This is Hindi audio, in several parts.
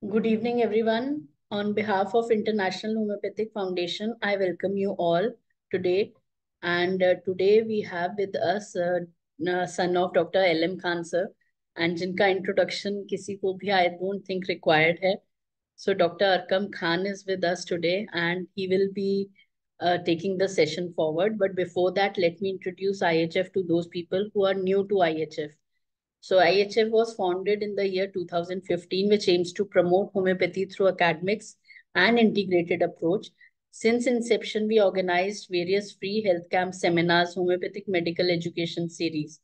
Good evening, everyone. On behalf of International Homeopathic Foundation, I welcome you all today. And today we have with us son of Dr. L.M. Khan sir, and जिनका introduction किसी को भी I don't think required है. So Dr. Arkam Khan is with us today, and he will be taking the session forward. But before that, let me introduce IHF to those people who are new to IHF. So IHF was founded in the year 2015, which aims to promote homeopathy through academics and integrated approach. Since inception, we organized various free health camp seminars, homeopathic medical education series.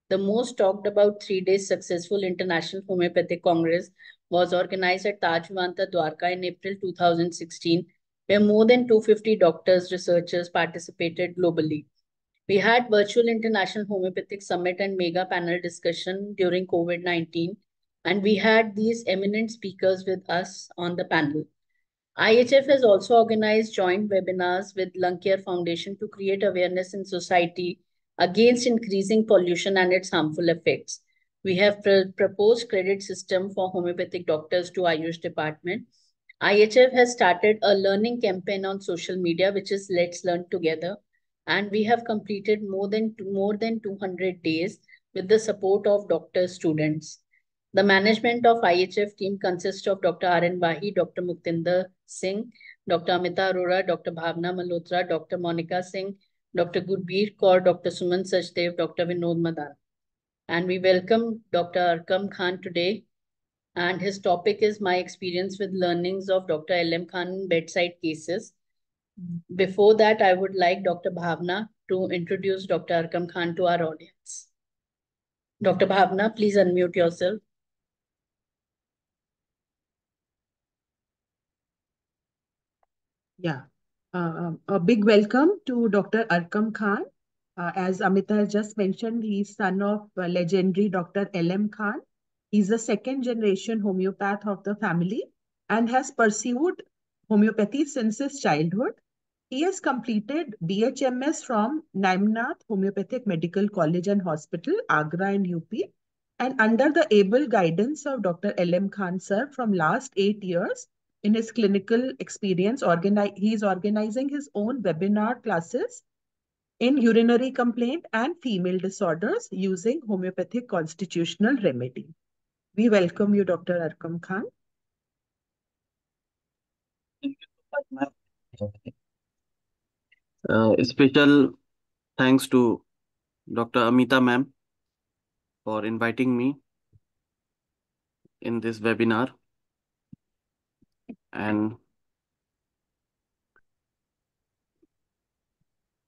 The most talked about 3 days successful International Homeopathic Congress was organized at Taj Vivanta Dwarka in April 2016, where more than 250 doctors, researchers participated globally. We had virtual International Homeopathic Summit and mega panel discussion during COVID-19, and we had these eminent speakers with us on the panel. IHF has also organized joint webinars with Lung Care Foundation to create awareness in society against increasing pollution and its harmful effects. We have proposed credit system for homeopathic doctors to Ayush department. IHF has started a learning campaign on social media, which is Let's Learn Together, and we have completed more than 200 days with the support of doctor students. The management of IHF team consists of Dr. R.N. Wahi, Dr. Muktinder Singh, Dr. Amita Arora, Dr. Bhavna Malhotra, Dr. Monica Singh, Dr. Gurbeer Kaur, Dr. Suman Sachdev, Dr. Vinod Madan. And we welcome Dr. Arkam Khan today, and his topic is my experience with learnings of Dr. L.M. Khan in bedside cases. Before that, I would like Dr. Bhavna to introduce Dr. Arkam Khan to our audience. Dr. Bhavna, please unmute yourself. Yeah, a big welcome to Dr. Arkam Khan. As Amita has just mentioned, he's son of legendary Dr. L.M. Khan. He's the second generation homeopath of the family and has pursued homeopathy since his childhood. He has completed BHMS from Naimnath Homeopathic Medical College and Hospital, Agra and UP. And under the able guidance of Dr. L.M. Khan sir from last 8 years, in his clinical experience, he is organizing his own webinar classes in urinary complaint and female disorders using homeopathic constitutional remedy. We welcome you, Dr. Arkam Khan. Thank you so much, ma'am. Special thanks to Dr. Amita ma'am for inviting me in this webinar. And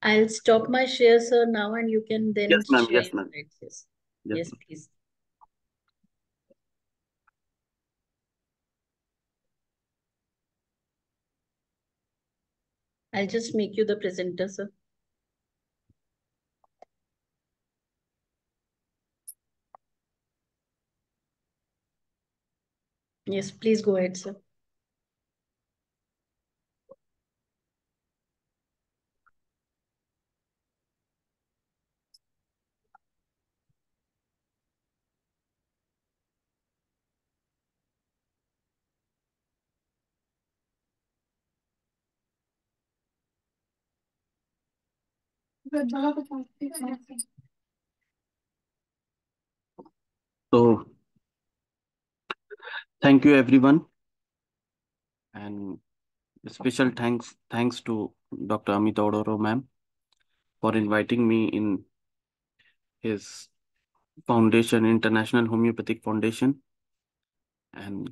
I'll stop my share, sir, now, and you can then yes, ma'am. share Yes, your ma'am. slides. Yes, Yes, yes, ma'am. please. I'll just make you the presenter, sir. Yes, please go ahead, sir. So thank you everyone, and special thanks to Dr. Amita Odoro ma'am for inviting me in his foundation, International Homeopathic Foundation. And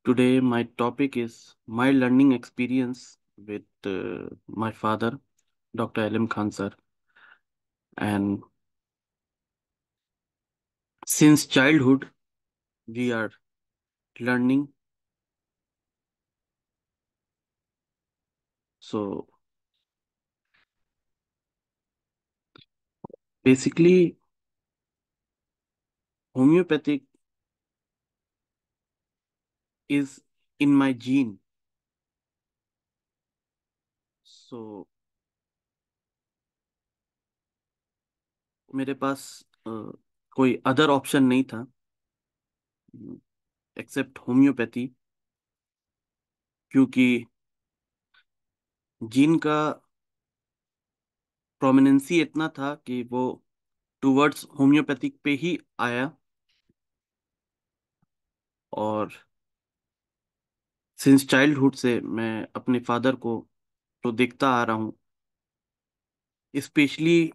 today my topic is my learning experience with my father, Dr. L.M. Khan sir. And since childhood, we are learning. So basically, homeopathic is in my gene. So मेरे पास कोई अदर ऑप्शन नहीं था. एक्सेप्ट होम्योपैथी, क्योंकि जीन का प्रोमिनेंसी इतना था कि वो टुवर्ड्स होम्योपैथिक पे ही आया। और सिंस चाइल्डहुड से मैं अपने फादर को तो देखता आ रहा हूँ, स्पेशली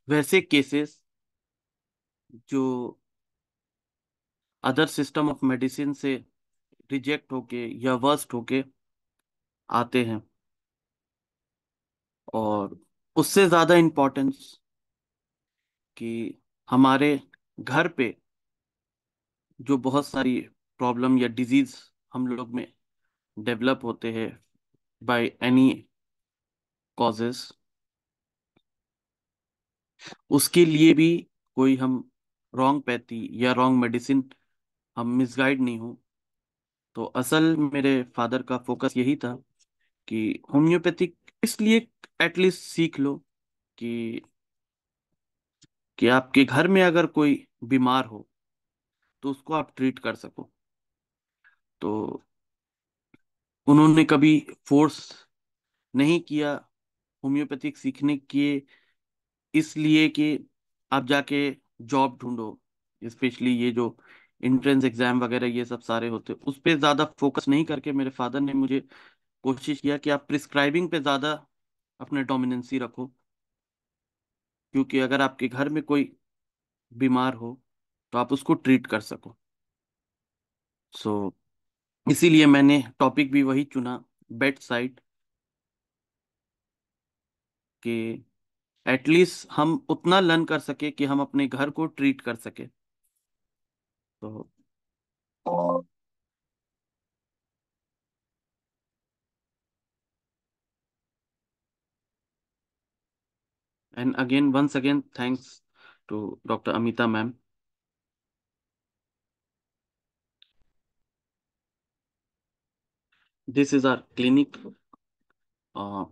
वैसे केसेस जो अदर सिस्टम ऑफ मेडिसिन से रिजेक्ट होके या वर्स्ट होके आते हैं। और उससे ज़्यादा इम्पोर्टेंस कि हमारे घर पे जो बहुत सारी प्रॉब्लम या डिजीज हम लोग में डेवलप होते हैं बाय एनी कॉजेस, उसके लिए भी कोई हम रॉन्ग पैथी या रॉन्ग मेडिसिन हम मिसगाइड नहीं हो। तो असल मेरे फादर का फोकस यही था कि होम्योपैथिक इसलिए एटलीस्ट सीख लो कि आपके घर में अगर कोई बीमार हो तो उसको आप ट्रीट कर सको। तो उन्होंने कभी फोर्स नहीं किया होम्योपैथिक सीखने के, इसलिए कि आप जाके जॉब ढूंढो। स्पेशली ये जो एंट्रेंस एग्जाम वगैरह ये सब सारे होते, उस पे ज़्यादा फोकस नहीं करके मेरे फादर ने मुझे कोशिश किया कि आप प्रिस्क्राइबिंग पे ज़्यादा अपने डोमिनेंसी रखो, क्योंकि अगर आपके घर में कोई बीमार हो तो आप उसको ट्रीट कर सको। सो इसीलिए मैंने टॉपिक भी वही चुना, बेड साइड, कि एटलीस्ट हम उतना लर्न कर सके कि हम अपने घर को ट्रीट कर सके। तो and again once again thanks to doctor Amita ma'am. This is our clinic uh,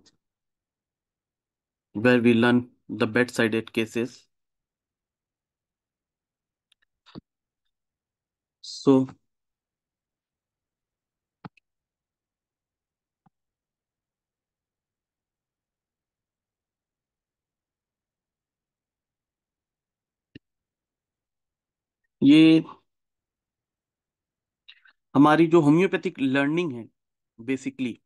where we learn the bedside aid cases. So ये हमारी जो होम्योपैथिक लर्निंग है, बेसिकली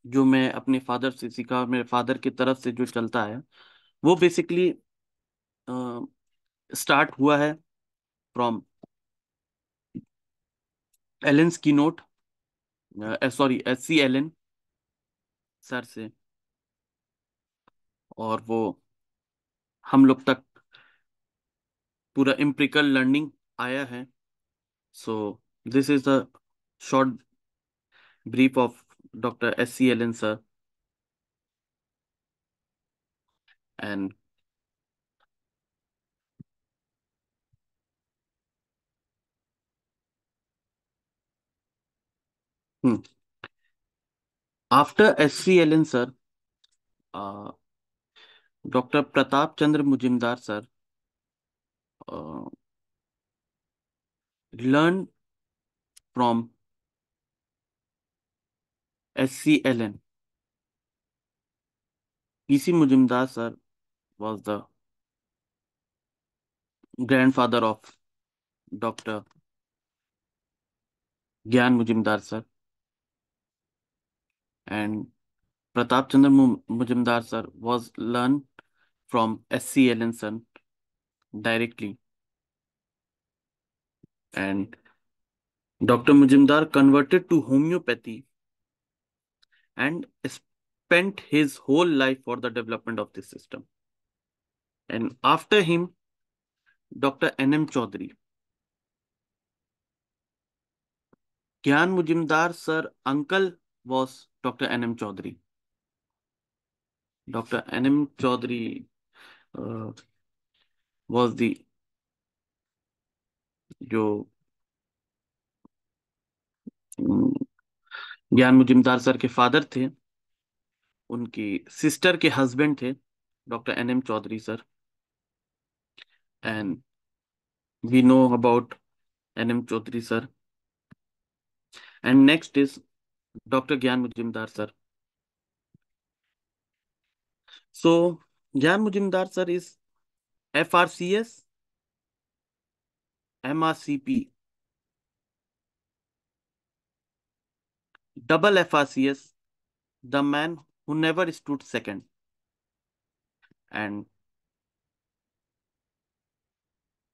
जो मैं अपने फादर से सीखा और मेरे फादर की तरफ से जो चलता है, वो बेसिकली स्टार्ट हुआ है फ्रॉम एलन स्कीनोट, सॉरी SC एलन सर से, और वो हम लोग तक पूरा एम्पिरिकल लर्निंग आया है। So this is the short brief of doctor SC Allen sir. And after SC Allen sir, doctor Pratap Chandra Mujumdar sir learn from SC एलन। PC Mujumdar sir was the grandfather of Dr. Gyan Mujumdar sir, and Pratap Chandra Mujumdar sir was learned from SC Allen sir directly, and Dr. Mujumdar converted to homeopathy and spent his whole life for the development of this system. And after him, Dr. NM Chaudhary. Gyan Mujumdar sir uncle was Dr. NM Chaudhary. Dr. NM Chaudhary was the जो ज्ञान मुजुमदार सर के फादर थे, उनकी सिस्टर के हस्बैंड थे doctor NM Chaudhary sir. And we know about NM Chaudhary sir And next is Dr. Gyan Mujumdar sir. So Gyan Mujumdar sir is FRCS, MRCP, double FRCS, the man who never stood second. And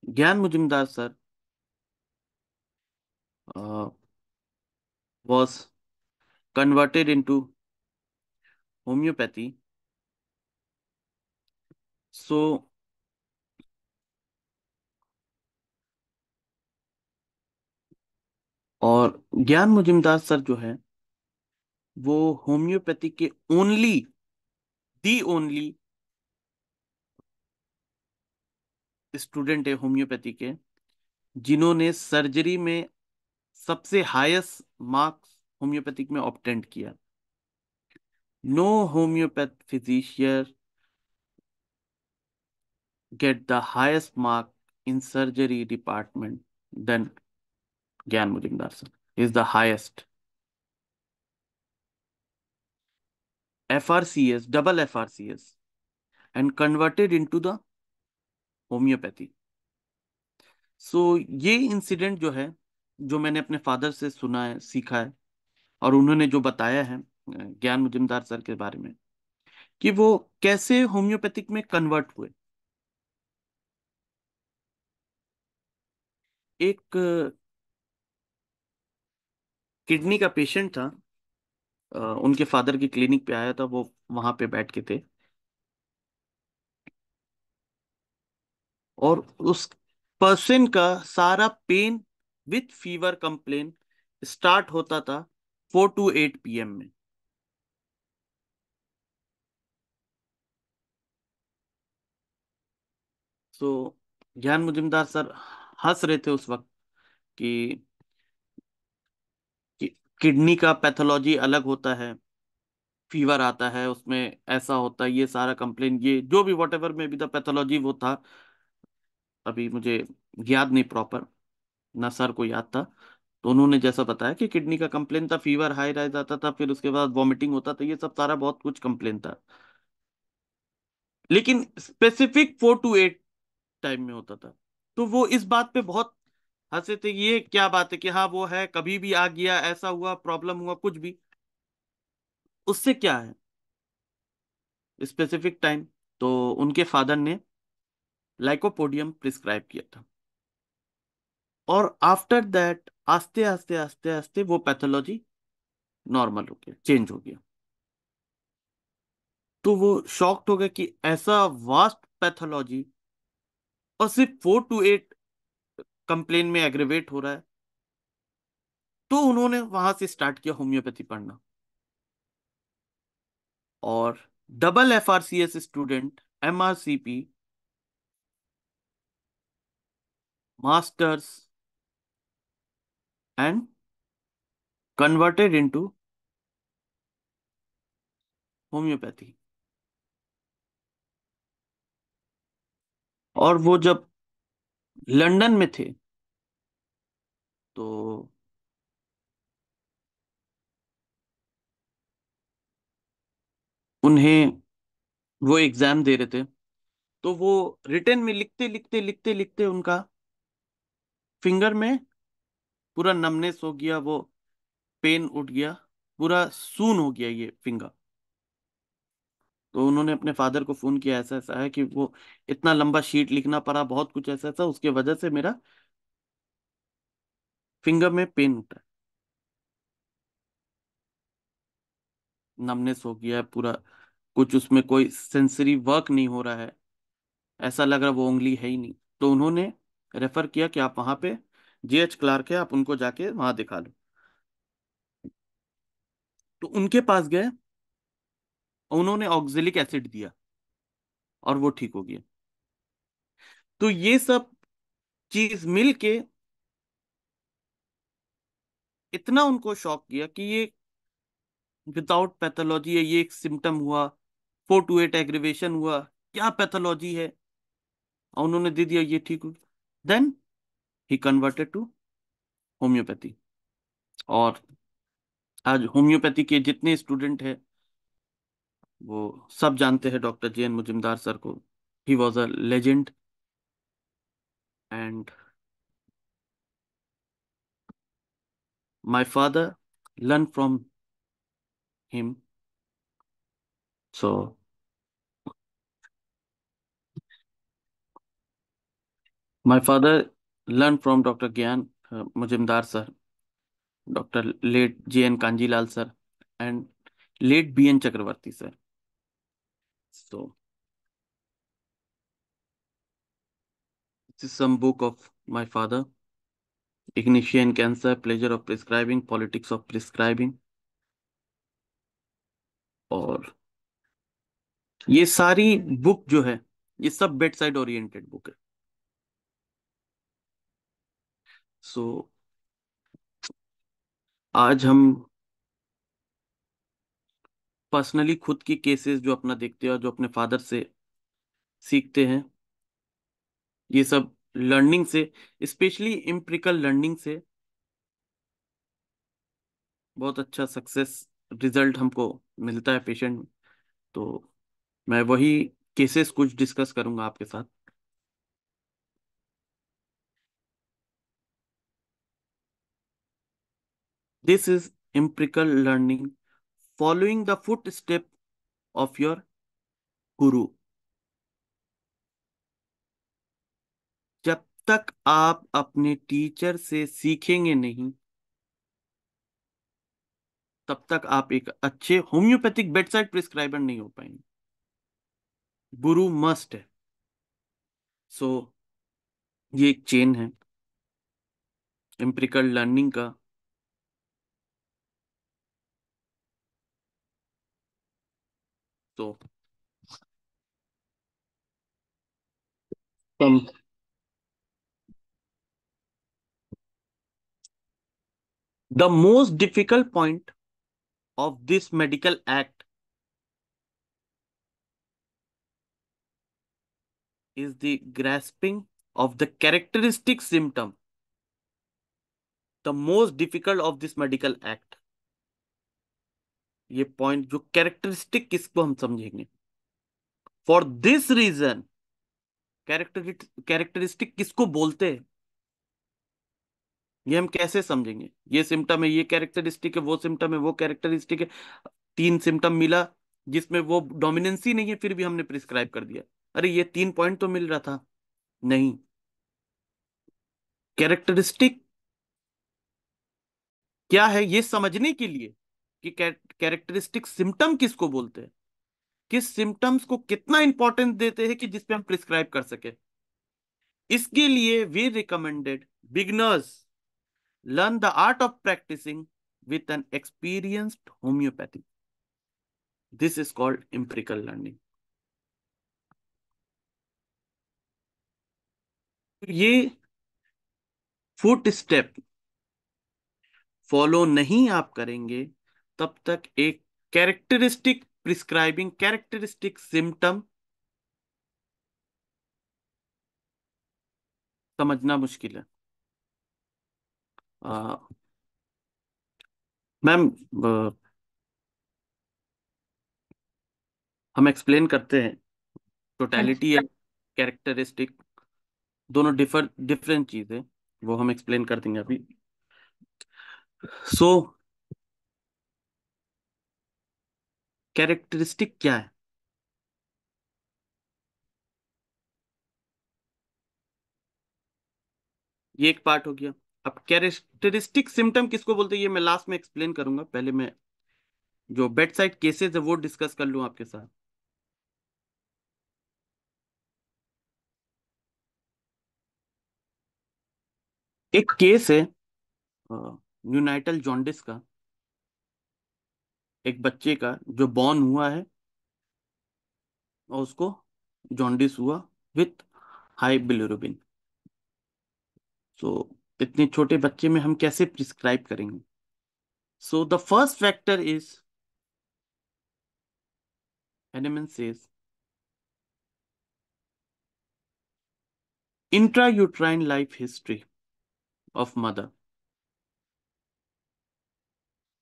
Gyan Mujumdar sir was converted into homeopathy. So और ज्ञान मुजुमदार सर जो है वो होम्योपैथी के दी ओनली स्टूडेंट है होम्योपैथी के जिन्होंने सर्जरी में सबसे हाईएस्ट मार्क्स होम्योपैथिक में ऑब्टेंड किया. No homeopath physician get the highest mark in surgery department than Gyan Mujumdar sir. Is the highest. FRCS, double FRCS, and converted into the homeopathy. So ये इंसिडेंट जो है जो मैंने अपने फादर से सुना है, सीखा है, और उन्होंने जो बताया है ज्ञान मुजुमदार सर के बारे में कि वो कैसे होम्योपैथिक में कन्वर्ट हुए. एक किडनी का पेशेंट था, उनके फादर की क्लिनिक पे आया था, वो वहां पे बैठ के थे और उस पर्सन का सारा pain with fever complain start होता था 4 to 8 PM में. सो ज्ञान मुजुमदार सर हंस रहे थे उस वक्त कि किडनी का पैथोलॉजी अलग होता है, फीवर आता है उसमें, ऐसा होता है, ये सारा कंप्लेन, ये जो भी वॉट एवर में भी द पैथोलॉजी वो था, अभी मुझे याद नहीं प्रॉपर, ना सर को याद था. तो उन्होंने जैसा बताया कि किडनी का कंप्लेन था, फीवर हाई राइज आता था, फिर उसके बाद वॉमिटिंग होता था, ये सब सारा बहुत कुछ कंप्लेन था, लेकिन स्पेसिफिक 4 to 8 टाइम में होता था. तो वो इस बात पे बहुत हंसे थे, ये क्या बात है कि हाँ वो है, कभी भी आ गया, ऐसा हुआ, प्रॉब्लम हुआ, कुछ भी, उससे क्या है स्पेसिफिक टाइम. तो उनके फादर ने लाइकोपोडियम प्रिस्क्राइब किया था और आफ्टर दैट आस्ते आस्ते आस्ते आस्ते वो पैथोलॉजी नॉर्मल हो गया, चेंज हो गया. तो वो शॉक्ड हो गया कि ऐसा वास्ट पैथोलॉजी और सिर्फ 4 to 8 कंप्लेन में एग्रीवेट हो रहा है. तो उन्होंने वहां से स्टार्ट किया होम्योपैथी पढ़ना और double FRCS student, MRCP, masters and converted into homeopathy. और वो जब लंदन में थे तो उन्हें वो एग्जाम दे रहे थे, तो वो रिटर्न में लिखते लिखते लिखते लिखते उनका फिंगर में पूरा नमनेस हो गया, वो पेन उठ गया, पूरा सून हो गया ये फिंगर. तो उन्होंने अपने फादर को फोन किया, ऐसा ऐसा है कि वो इतना लंबा शीट लिखना पड़ा, बहुत कुछ ऐसा ऐसा, उसके वजह से मेरा फिंगर में पेन उठा है, नमनेस हो गया है पूरा, कुछ उसमें कोई सेंसरी वर्क नहीं हो रहा है, ऐसा लग रहा वो उंगली है ही नहीं. तो उन्होंने रेफर किया कि आप वहां पे JH क्लार्क है, आप उनको जाके वहां दिखा लो. तो उनके पास गए, उन्होंने ऑक्जेलिक एसिड दिया और वो ठीक हो गया. तो ये सब चीज मिल के इतना उनको शॉक किया कि ये विदाउट पैथोलॉजी है, ये एक सिम्टम हुआ, 4 to 8 एग्रीवेशन हुआ, क्या पैथोलॉजी है, और उन्होंने दे दिया, ये ठीक हो गया. Then he converted to homeopathy और आज होम्योपैथी के जितने स्टूडेंट हैं वो सब जानते हैं doctor J N Mujumdar sir को. He was a legend and my father learn from him. So my father learn from doctor Gyan Mujumdar sir, doctor late J N Kanjilal sir and late B N Chakraborty sir. So this is some book of my father. Ignitia in Cancer, Pleasure of Prescribing, Politics of Prescribing. और ये सारी बुक जो है ये सब बेड साइड ओरिएंटेड बुक है. सो आज हम पर्सनली खुद की केसेस जो अपना देखते हैं और जो अपने फादर से सीखते हैं, ये सब लर्निंग से, स्पेशली एम्पिरिकल लर्निंग से बहुत अच्छा सक्सेस रिजल्ट हमको मिलता है पेशेंट में. तो मैं वही केसेस कुछ डिस्कस करूंगा आपके साथ. This is empirical learning following the footstep of your guru. जब तक आप अपने टीचर से सीखेंगे नहीं तब तक आप एक अच्छे होम्योपैथिक बेडसाइड प्रिस्क्राइबर नहीं हो पाएंगे. गुरु मस्ट है. सो ये एक चेन है एम्पिरिकल लर्निंग का. तो some the most difficult point of this medical act is the grasping of the characteristic symptom. The most difficult of this medical act, ये पॉइंट जो कैरेक्टरिस्टिक किसको हम समझेंगे. फॉर दिस रीजन कैरेक्टरिस्टिक किसको बोलते हैं ये हम कैसे समझेंगे. ये सिम्टम है, ये कैरेक्टरिस्टिक है, वो सिम्टम है, वो कैरेक्टरिस्टिक है. 3 सिम्टम मिला जिसमें वो डोमिनेंसी नहीं है फिर भी हमने प्रिस्क्राइब कर दिया. अरे ये 3 पॉइंट तो मिल रहा था. नहीं, कैरेक्टरिस्टिक क्या है ये समझने के लिए कि कैरेक्टरिस्टिक सिम्टम किसको बोलते हैं, किस सिम्टम्स को कितना इंपॉर्टेंस देते हैं कि जिसपे हम प्रिस्क्राइब कर सके. इसके लिए we recommended beginners learn the art of practicing with an experienced homeopathy. This is called empirical learning. ये फुट स्टेप फॉलो नहीं आप करेंगे तब तक एक कैरेक्टरिस्टिक प्रिस्क्राइबिंग, कैरेक्टरिस्टिक सिम्टम समझना मुश्किल है. मैम हम एक्सप्लेन करते हैं. टोटलिटी है, कैरेक्टरिस्टिक दोनों डिफरेंट चीज है, वो हम एक्सप्लेन कर देंगे अभी. सो कैरेक्टरिस्टिक क्या है. ये एक पार्ट हो गया. अब कैरेक्टरिस्टिक सिम्टम किसको बोलते हैं ये मैं लास्ट में एक्सप्लेन करूंगा. पहले मैं जो बेड साइड केसेस है वो डिस्कस कर लूं आपके साथ. एक केस है यूनाइटल जॉन्डिस का, एक बच्चे का जो बॉर्न हुआ है और उसको जॉन्डिस हुआ विथ हाई बिलिरुबिन. सो इतने छोटे बच्चे में हम कैसे प्रिस्क्राइब करेंगे. So the first factor is Henneman says intrauterine life history of mother.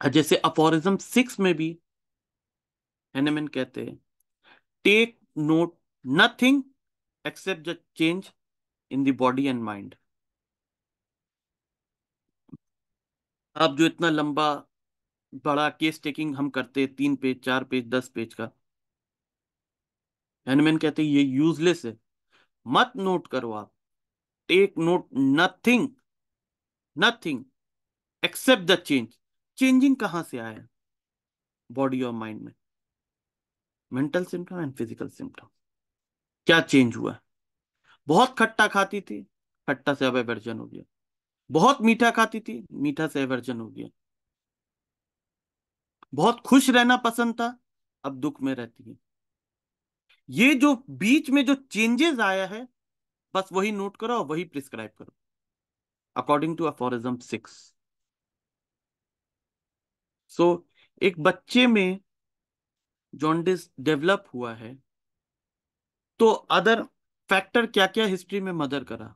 जैसे अफोरिज्म 6 में भी हैनेमैन कहते हैं, take note nothing except the change in the body and mind. अब जो इतना लंबा बड़ा केस टेकिंग हम करते हैं, 3 पेज 4 पेज 10 पेज का, हैनेमैन कहते हैं ये यूजलेस है, मत नोट करो आप। Take note nothing, nothing except the change. Changing कहां से आया? बॉडी और माइंड में, mental symptom and physical symptom. क्या चेंज हुआ? बहुत खट्टा खाती थी, खट्टा से अब एवर्जन हो गया। बहुत मीठा खाती थी, मीठा से एवर्जन हो गया। बहुत खुश रहना पसंद था, अब दुख में रहती है। ये जो बीच में जो चेंजेस आया है, बस वही नोट करो और वही प्रिस्क्राइब करो अकॉर्डिंग टू अफोरिज्म 6। सो एक बच्चे में जॉन्डिस डेवलप हुआ है तो अदर फैक्टर क्या क्या हिस्ट्री में मदर करा,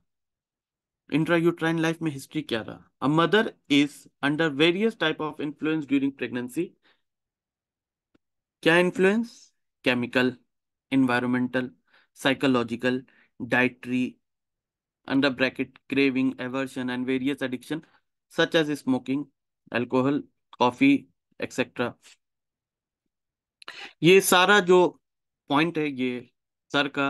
इंट्रायूट्राइन लाइफ में हिस्ट्री क्या रहा? A mother is under various type of influence during pregnancy. क्या influence? Chemical, environmental, psychological, dietary, under bracket craving, aversion and various addiction such as smoking, alcohol, coffee, etc. ये सारा जो पॉइंट है, ये सर का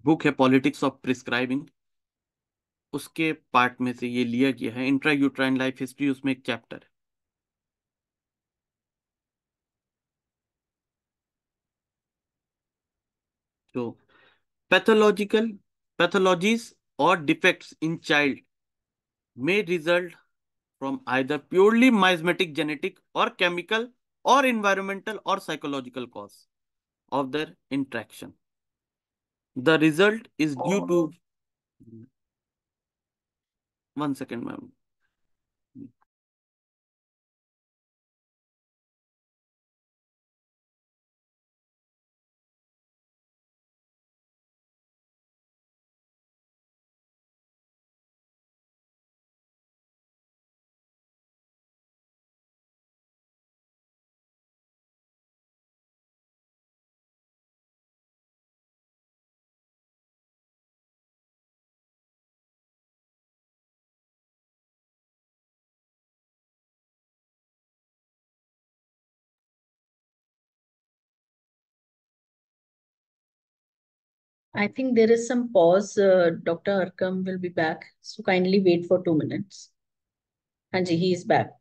बुक है पॉलिटिक्स ऑफ प्रिस्क्राइबिंग, उसके पार्ट में से ये लिया गया है। इंट्रा यूट्राइन लाइफ हिस्ट्री, उसमें एक चैप्टर है। तो पैथोलॉजिकल पैथोलॉजीज और defects in child may result from either purely miasmatic genetic or chemical or environmental or psychological cause of their interaction. The result is due to 1 second, ma'am. I think there is some pause. Dr. Arkham will be back. So kindly wait for 2 minutes. Hanji, he is back.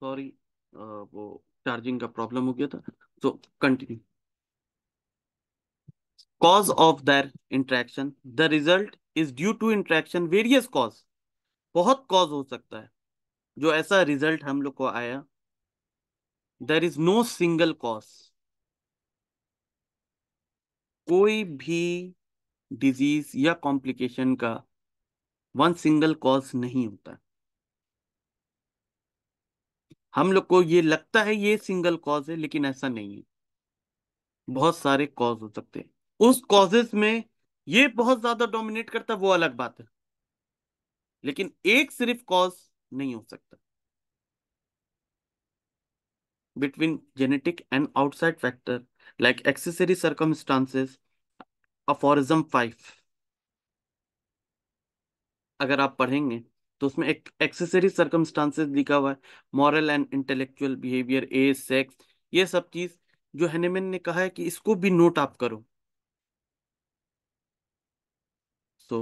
Sorry, वो चार्जिंग का प्रॉब्लम हो गया था। So continue. Cause of their interaction, the result is due to interaction various cause. बहुत कॉज हो सकता है जो ऐसा रिजल्ट हम लोग को आया। There is no single cause. कोई भी डिजीज या कॉम्प्लिकेशन का वन सिंगल कॉज नहीं होता। हम लोग को ये लगता है ये सिंगल कॉज है, लेकिन ऐसा नहीं है। बहुत सारे कॉज हो सकते हैं। उस कॉजेस में ये बहुत ज्यादा डोमिनेट करता है, वो अलग बात है, लेकिन एक सिर्फ कॉज नहीं हो सकता। Between genetic and outside factor like accessory circumstances, aphorism 5 अगर आप पढ़ेंगे तो उसमें एक एक्सेसरी सर्कमस्टांसेस लिखा हुआ है, moral and intellectual behaviour, age, sex, ये सब चीज जो हैनेमैन ने कहा है कि इसको भी नोट आप करो। सो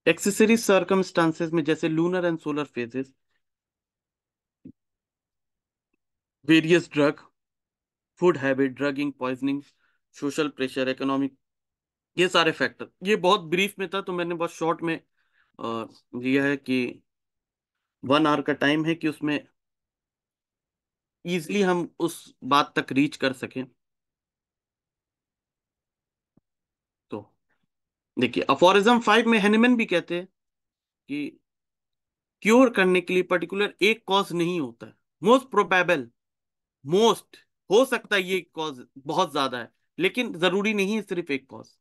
एक्सेसरी सर्कमस्टांसेस में जैसे lunar and solar phases, various drug, food habit, ड्रगिंग, poisoning, social pressure, economic, ये सारे फैक्टर। ये बहुत ब्रीफ में था तो मैंने बहुत शॉर्ट में लिया है कि 1 आवर का टाइम है कि उसमें इजिली हम उस बात तक रीच कर सकें। तो देखिए, अफोरिज्म 5 में हैनिमैन भी कहते हैं कि क्योर करने के लिए पर्टिकुलर एक कॉज नहीं होता है। मोस्ट प्रोबेबल, मोस्ट हो सकता है ये कॉज बहुत ज्यादा है, लेकिन जरूरी नहीं है सिर्फ एक कॉज।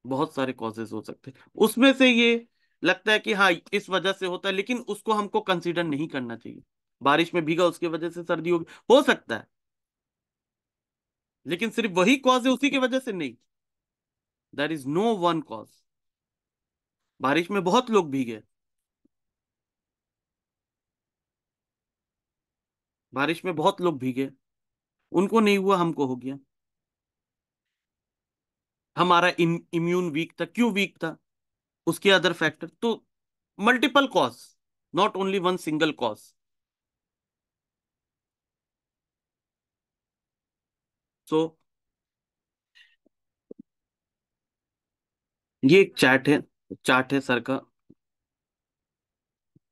बहुत सारे कॉजेस हो सकते हैं, उसमें से ये लगता है कि हाँ इस वजह से होता है, लेकिन उसको हमको कंसीडर नहीं करना चाहिए। बारिश में भीगा उसके वजह से सर्दी होगी, हो सकता है, लेकिन सिर्फ वही कॉज है, उसी की वजह से नहीं। There is no one cause. बारिश में बहुत लोग भीगे, बारिश में बहुत लोग भीगे, उनको नहीं हुआ, हमको हो गया। हमारा इम्यून वीक था, क्यों वीक था? उसके अदर फैक्टर तो multiple cause, not only one single cause. So ये एक चार्ट है सर का।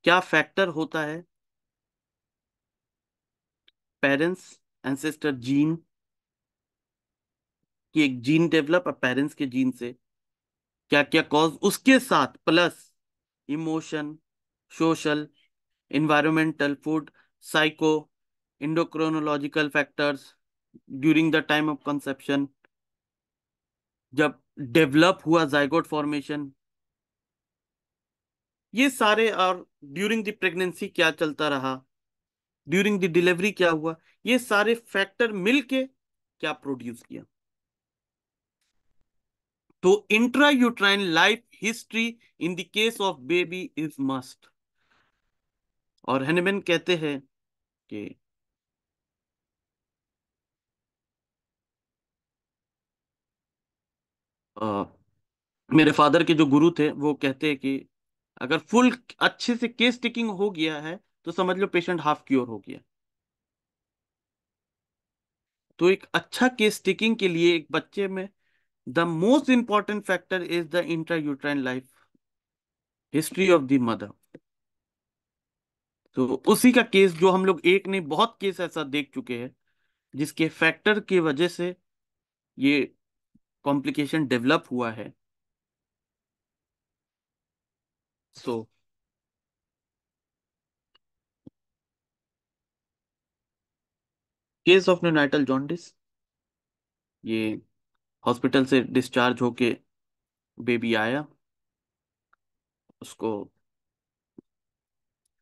क्या फैक्टर होता है? पेरेंट्स, एंसेस्टर जीन की एक जीन डेवलप और पेरेंट्स के जीन से क्या क्या कॉज, उसके साथ plus emotion, social, environmental, food, psycho, endocrinological factors during the time of conception, जब डेवलप हुआ जाइगोट फॉर्मेशन, ये सारे, और ड्यूरिंग द प्रेगनेंसी क्या चलता रहा, ड्यूरिंग द डिलीवरी क्या हुआ, ये सारे फैक्टर मिलके क्या प्रोड्यूस किया। तो intra uterine life history in the case of baby is must. और हेनेमैन कहते हैं कि अ, मेरे फादर के जो गुरु थे वो कहते हैं कि अगर फुल अच्छे से केस टेकिंग हो गया है तो समझ लो पेशेंट हाफ क्योर हो गया। तो एक अच्छा केस टेकिंग के लिए एक बच्चे में the most important factor is the intra uterine life history of the mother. तो उसी का केस जो हम लोग एक नहीं बहुत केस ऐसा देख चुके हैं जिसके फैक्टर की वजह से ये कॉम्प्लिकेशन डेवलप हुआ है। सो केस ऑफ न्यूनाइटल जॉन्डिस, ये हॉस्पिटल से डिस्चार्ज होके बेबी आया, उसको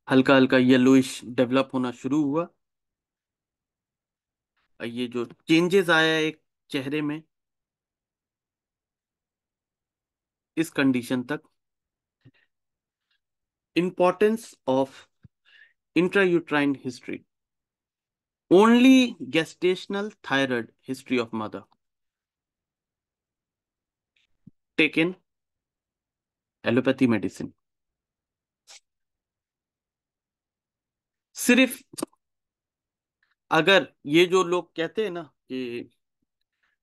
हल्का हल्का येलोइश डेवलप होना शुरू हुआ। और ये जो चेंजेस आया एक चेहरे में, इस कंडीशन तक। Importance of intrauterine history, only gestational thyroid history of mother taken allopathy medicine. सिर्फ अगर ये जो लोग कहते हैं ना कि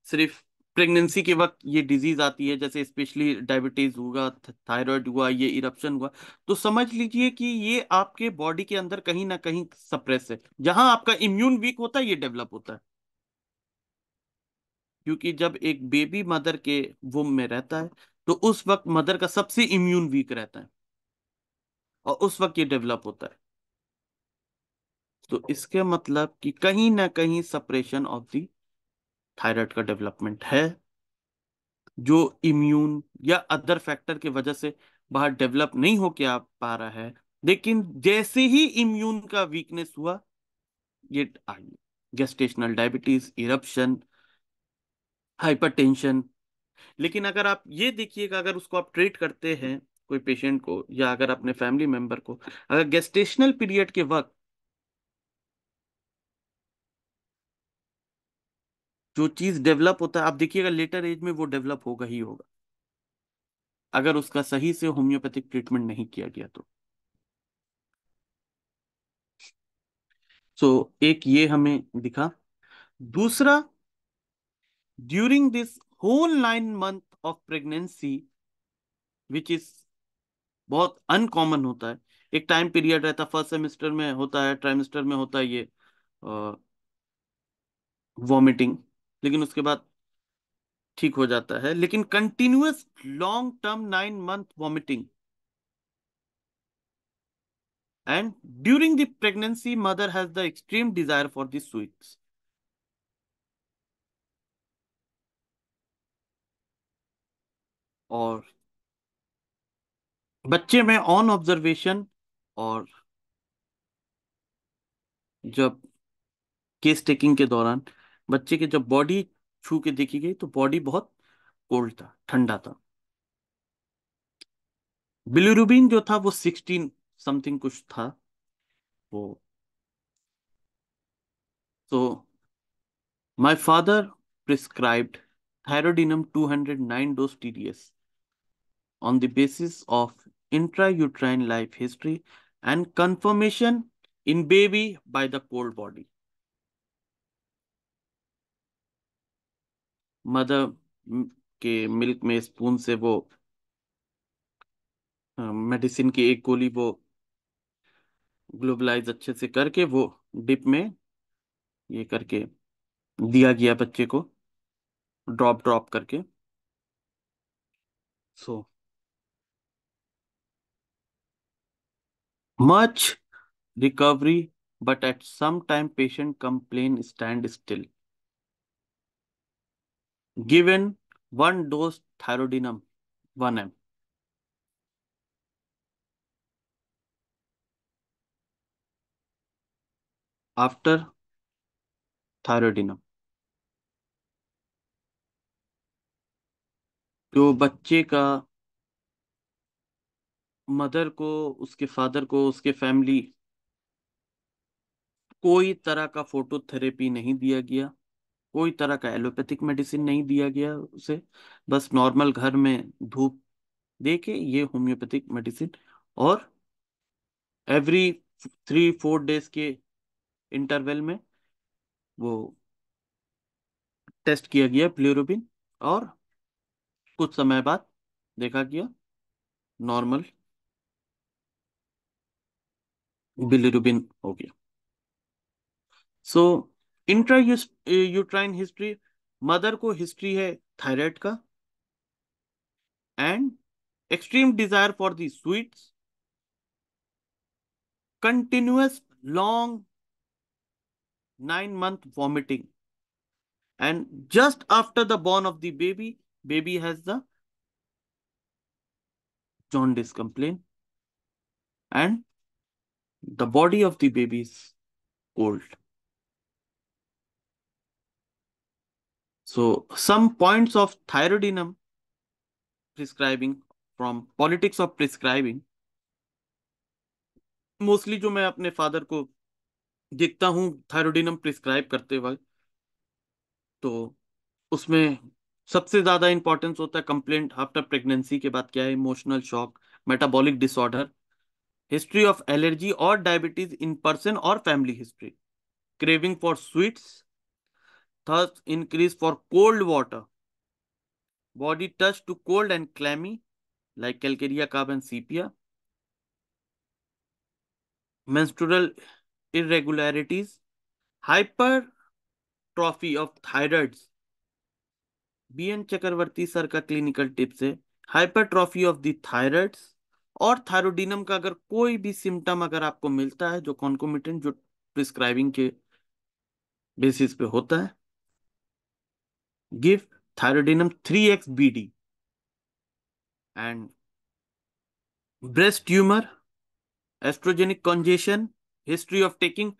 सिर्फ प्रेगनेंसी के वक्त ये डिजीज आती है, जैसे स्पेशली डायबिटीज हुआ, थायराइड हुआ, ये इरप्शन हुआ, तो समझ लीजिए कि ये आपके बॉडी के अंदर कहीं ना कहीं सप्रेस है। जहां आपका इम्यून वीक होता है ये डेवलप होता है, क्योंकि जब एक बेबी मदर के वुम में रहता है तो उस वक्त मदर का सबसे इम्यून वीक रहता है और उस वक्त ये डेवलप होता है। तो इसके मतलब कि कहीं ना कहीं सप्रेशन ऑफ द थायराइड का डेवलपमेंट है, जो इम्यून या अदर फैक्टर की वजह से बाहर डेवलप नहीं होके आ पा रहा है। लेकिन जैसे ही इम्यून का वीकनेस हुआ ये आ गई, गेस्टेशनल डायबिटीज, इरप्शन, हाइपरटेंशन। लेकिन अगर आप ये देखिएगा, अगर उसको आप ट्रीट करते हैं कोई पेशेंट को या अगर अपने फैमिली मेंबर को, अगर गेस्टेशनल पीरियड के वक्त जो चीज डेवलप होता है, आप देखिएगा लेटर एज में वो डेवलप होगा ही होगा, अगर उसका सही से होम्योपैथिक ट्रीटमेंट नहीं किया गया तो। सो एक ये हमें दिखा। दूसरा, during this whole 9 month of pregnancy, which is बहुत अनकॉमन होता है। एक टाइम पीरियड रहता है, फर्स्ट सेमेस्टर में होता है, ट्राइमेस्टर में होता है ये वॉमिटिंग, लेकिन उसके बाद ठीक हो जाता है। लेकिन continuous long term 9 month vomiting, and during the pregnancy mother has the extreme desire for the sweets. और बच्चे में ऑन ऑब्जर्वेशन और जब केस टेकिंग के दौरान बच्चे के जब बॉडी छू के देखी गई तो बॉडी बहुत कोल्ड था, ठंडा था। बिलिरुबिन जो था वो 16 समथिंग कुछ था वो। तो my father prescribed thyroidinum 209 dose TDS on the basis of intrauterine life history and confirmation in baby by the cold body. Mother के मिल्क में स्पून से वो मेडिसिन की एक गोली वो ग्लोबलाइज अच्छे से करके वो डिप में ये करके दिया गया बच्चे को, ड्रॉप ड्रॉप करके। सो much recovery, but at some time patient complain stand still. Given one dose thyroidinum 1 ml. After thyroidinum, जो बच्चे का मदर को, उसके फादर को, उसके फैमिली कोई तरह का फोटोथेरेपी नहीं दिया गया, कोई तरह का एलोपैथिक मेडिसिन नहीं दिया गया उसे, बस नॉर्मल घर में धूप दे के ये होम्योपैथिक मेडिसिन और एवरी 3-4 डेज के इंटरवल में वो टेस्ट किया गया बिलिरुबिन, और कुछ समय बाद देखा गया नॉर्मल बिलिरुबिन हो गया। सो इंट्रा यूट्राइन हिस्ट्री, मदर को हिस्ट्री है थायराइड का and extreme desire for the sweets, continuous long 9 month vomiting, and just after the born of the baby has the jaundice complaint and the body of the baby is cold. So some points of thyroidinum prescribing from politics of prescribing, mostly जो मैं अपने फादर को देखता हूँ थायरोडिनम प्रिस्क्राइब करते वक्त, तो उसमें सबसे ज्यादा इंपॉर्टेंस होता है कंप्लेंट आफ्टर प्रेगनेंसी के बाद क्या है, emotional shock, metabolic disorder, history of allergy और डायबिटीज इन पर्सन और family history, craving for sweets, thirst increase for cold water, body touch to cold and clammy like calcarea carbon sepia, menstrual irregularities, hypertrophy of thyroids, BN Chakraborty sir का क्लिनिकल टिप्स है, हाइपरट्रॉफी ऑफ द थायराइड्स, और थायरोडिनम का अगर कोई भी सिम्टम अगर आपको मिलता है जो कॉन्कोमिटेंट जो प्रिस्क्राइबिंग के बेसिस पे होता है, give thyroidinum 3x BD and breast tumour, estrogenic congestion, history of taking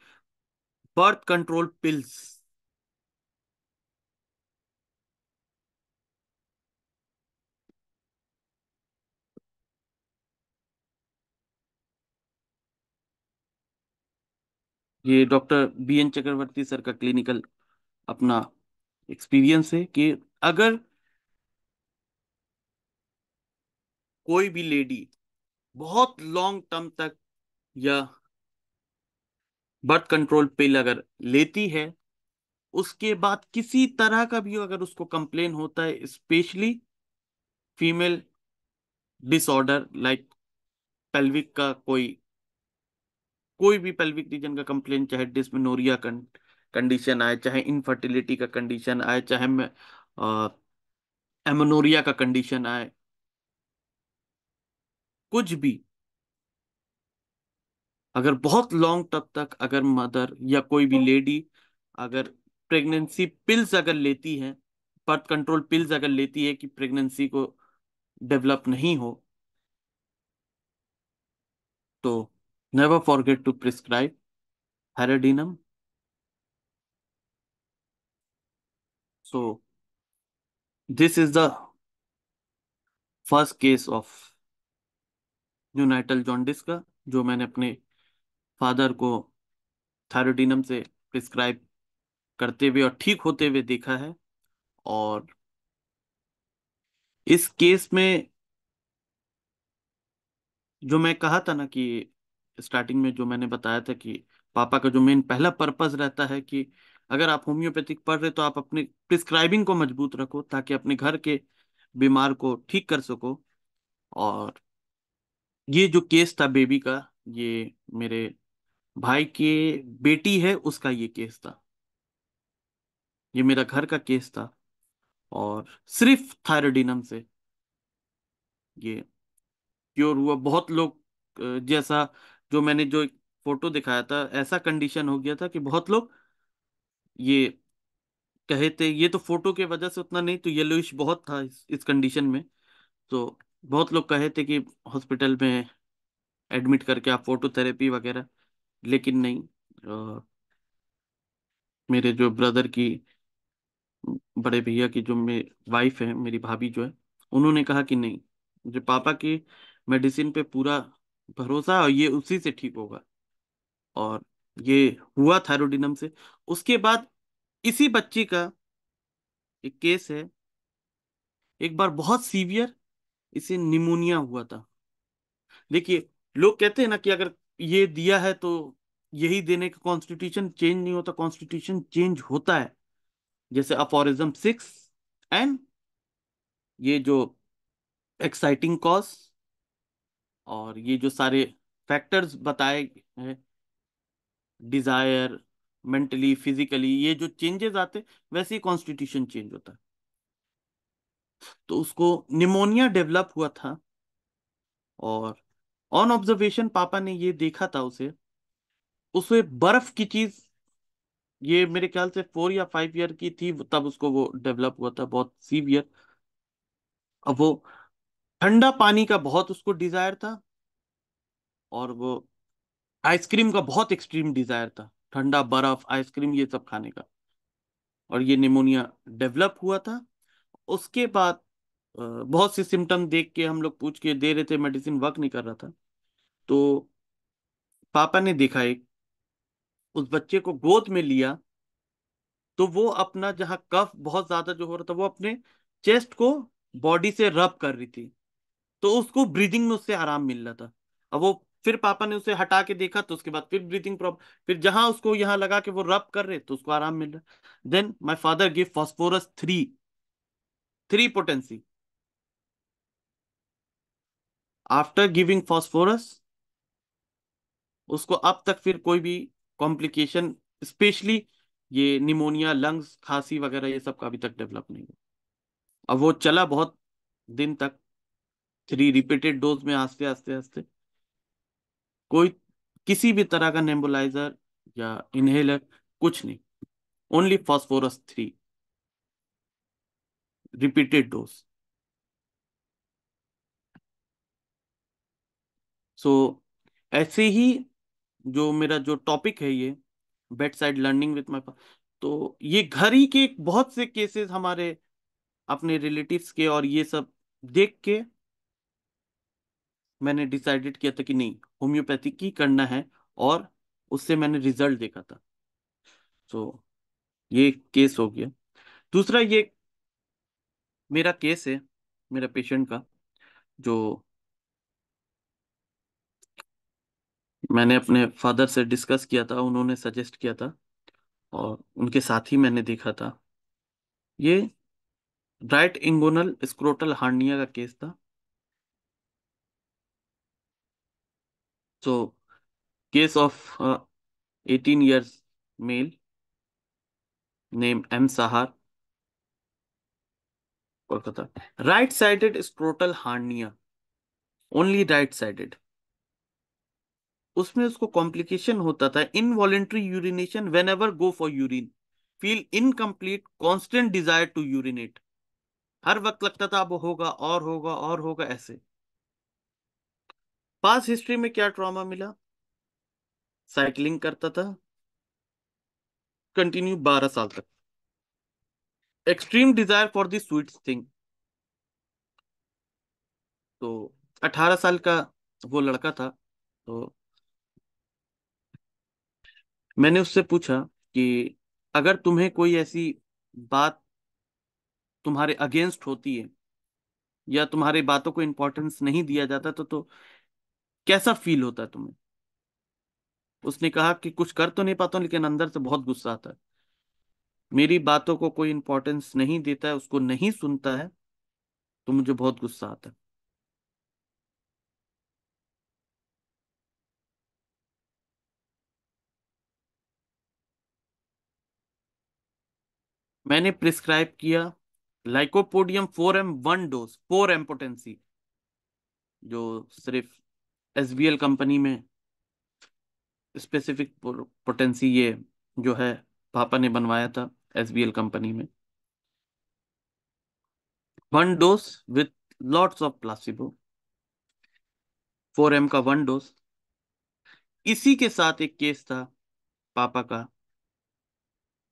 birth control pills. ये डॉक्टर BN चक्रवर्ती सर का क्लिनिकल अपना एक्सपीरियंस है कि अगर कोई भी लेडी बहुत लॉन्ग टर्म तक या बर्थ कंट्रोल पिल अगर लेती है, उसके बाद किसी तरह का भी अगर उसको कंप्लेन होता है, specially female disorder like pelvic का कोई भी पेल्विक रीजन का कंप्लेन, चाहे डिस्मेनोरिया कंडीशन आए, चाहे इनफर्टिलिटी का कंडीशन आए, चाहे एमोनोरिया का कंडीशन आए, कुछ भी अगर बहुत लॉन्ग टर्म तक अगर मदर या कोई भी लेडी अगर प्रेगनेंसी पिल्स अगर लेती है, बर्थ कंट्रोल पिल्स अगर लेती है कि प्रेगनेंसी को डेवलप नहीं हो, तो never forget to prescribe Haridinum. So this is the first case of neonatal jaundice का, जो मैंने अपने फादर को थायरोडिनम से प्रिस्क्राइब करते हुए और ठीक होते हुए देखा है। और इस केस में जो मैं कहा था ना कि स्टार्टिंग में जो मैंने बताया था कि पापा का जो मेन पहला पर्पस रहता है कि अगर आप होम्योपैथिक पढ़ रहे तो आप अपने प्रिस्क्राइबिंग को मजबूत रखो ताकि अपने घर के बीमार को ठीक कर सको। और ये जो केस था बेबी का, ये मेरे भाई की बेटी है उसका ये केस था। ये मेरा घर का केस था और सिर्फ थायरोडिनम से ये क्योर हुआ। बहुत लोग जैसा जो मैंने जो फोटो दिखाया था, ऐसा कंडीशन हो गया था कि बहुत लोग ये कहे थे, ये तो फोटो के वजह से उतना नहीं तो येलोइश बहुत था इस कंडीशन में। तो बहुत लोग कहे थे कि हॉस्पिटल में एडमिट करके आप फोटोथेरेपी वगैरह, लेकिन नहीं। मेरे जो ब्रदर की, बड़े भैया की जो मेरी वाइफ है, मेरी भाभी जो है, उन्होंने कहा कि नहीं, मुझे पापा की मेडिसिन पे पूरा भरोसा है और ये उसी से ठीक होगा। और ये हुआ थायरोडिनम से। उसके बाद इसी बच्ची का एक केस है, एक बार बहुत सीवियर इसे निमोनिया हुआ था। देखिए, लोग कहते हैं ना कि अगर ये दिया है तो यही देने का कॉन्स्टिट्यूशन चेंज नहीं होता, कॉन्स्टिट्यूशन चेंज होता है। जैसे अफोरिज्म 6 एंड ये जो एक्साइटिंग कॉज और ये जो सारे फैक्टर्स बताए हैं, डिजायर, मेंटली, फिजिकली, ये जो चेंजेस आते वैसे ही कॉन्स्टिट्यूशन चेंज होता है। तो उसको निमोनिया डेवलप हुआ था और ऑन ऑब्जर्वेशन पापा ने ये देखा था उसे, उसे बर्फ की चीज, ये मेरे ख्याल से 4 या 5 ईयर की थी तब उसको वो डेवलप हुआ था, बहुत सीवियर। अब वो ठंडा पानी का बहुत उसको डिजायर था और वो आइसक्रीम का बहुत एक्सट्रीम डिजायर था, ठंडा बर्फ आइसक्रीम ये सब खाने का। और ये निमोनिया डेवलप हुआ था। उसके बाद बहुत से सिम्टम देख के हम लोग पूछ के दे रहे थे, मेडिसिन वर्क नहीं कर रहा था। तो पापा ने देखा, एक उस बच्चे को गोद में लिया तो वो अपना जहाँ कफ बहुत ज्यादा जो हो रहा था वो अपने चेस्ट को बॉडी से रब कर रही थी, तो उसको ब्रीदिंग में उससे आराम मिल रहा था। अब वो फिर पापा ने उसे हटा के देखा तो उसके बाद फिर ब्रीदिंग प्रॉब्लम, फिर जहां उसको यहाँ लगा के वो रब कर रहे तो उसको आराम मिल रहा। Then my father give phosphorus 3 potency. After giving phosphorus उसको अब तक फिर कोई भी कॉम्प्लिकेशन, स्पेशली ये निमोनिया, लंग्स, खांसी वगैरह ये सब का अभी तक डेवलप नहीं हुआ। अब वो चला बहुत दिन तक, 3 रिपीटेड डोज में, आस्ते आस्ते आस्ते। कोई किसी भी तरह का नेबुलाइजर या इनहेलर कुछ नहीं, ओनली फास्फोरस 3 रिपीटेड डोज। सो ऐसे ही जो मेरा जो टॉपिक है ये bed side learning with my, तो ये घर ही के बहुत से केसेस हमारे अपने रिलेटिव्स के और ये सब देख के मैंने डिसाइडेड किया था कि नहीं, होम्योपैथिक ही करना है। और उससे मैंने रिजल्ट देखा था। सो ये केस हो गया। दूसरा ये मेरा केस है, मेरा पेशेंट का, जो मैंने अपने फादर से डिस्कस किया था, उन्होंने सजेस्ट किया था और उनके साथ ही मैंने देखा था। ये राइट इंगोनल स्क्रोटल हार्निया का केस था। So case of 18 years male, name M Sahar, Kolkata. Right sided scrotal hernia, only right sided. उसमें उसको कॉम्प्लिकेशन होता था involuntary urination whenever go for urine, feel incomplete constant desire to urinate. हर वक्त लगता था अब होगा और होगा और होगा ऐसे। पास हिस्ट्री में क्या ट्रॉमा मिला? साइकिलिंग करता था कंटिन्यू 12 साल तक। Extreme desire for the sweet thing. तो 18 साल का वो लड़का था, तो मैंने उससे पूछा कि अगर तुम्हें कोई ऐसी बात तुम्हारे अगेंस्ट होती है या तुम्हारी बातों को इंपॉर्टेंस नहीं दिया जाता तो कैसा फील होता है तुम्हें? उसने कहा कि कुछ कर तो नहीं पाता हूं, लेकिन अंदर से बहुत गुस्सा आता है। मेरी बातों को कोई इंपॉर्टेंस नहीं देता है, उसको नहीं सुनता है, तो मुझे बहुत गुस्सा आता है। मैंने प्रिस्क्राइब किया lycopodium 4M 1 dose 4 M potency, जो सिर्फ एसबीएल कंपनी में स्पेसिफिक पोटेंसी, ये जो है पापा ने बनवाया था एसबीएल कंपनी में। 1 dose with lots of placebo, 4M का 1 डोज। इसी के साथ एक केस था पापा का,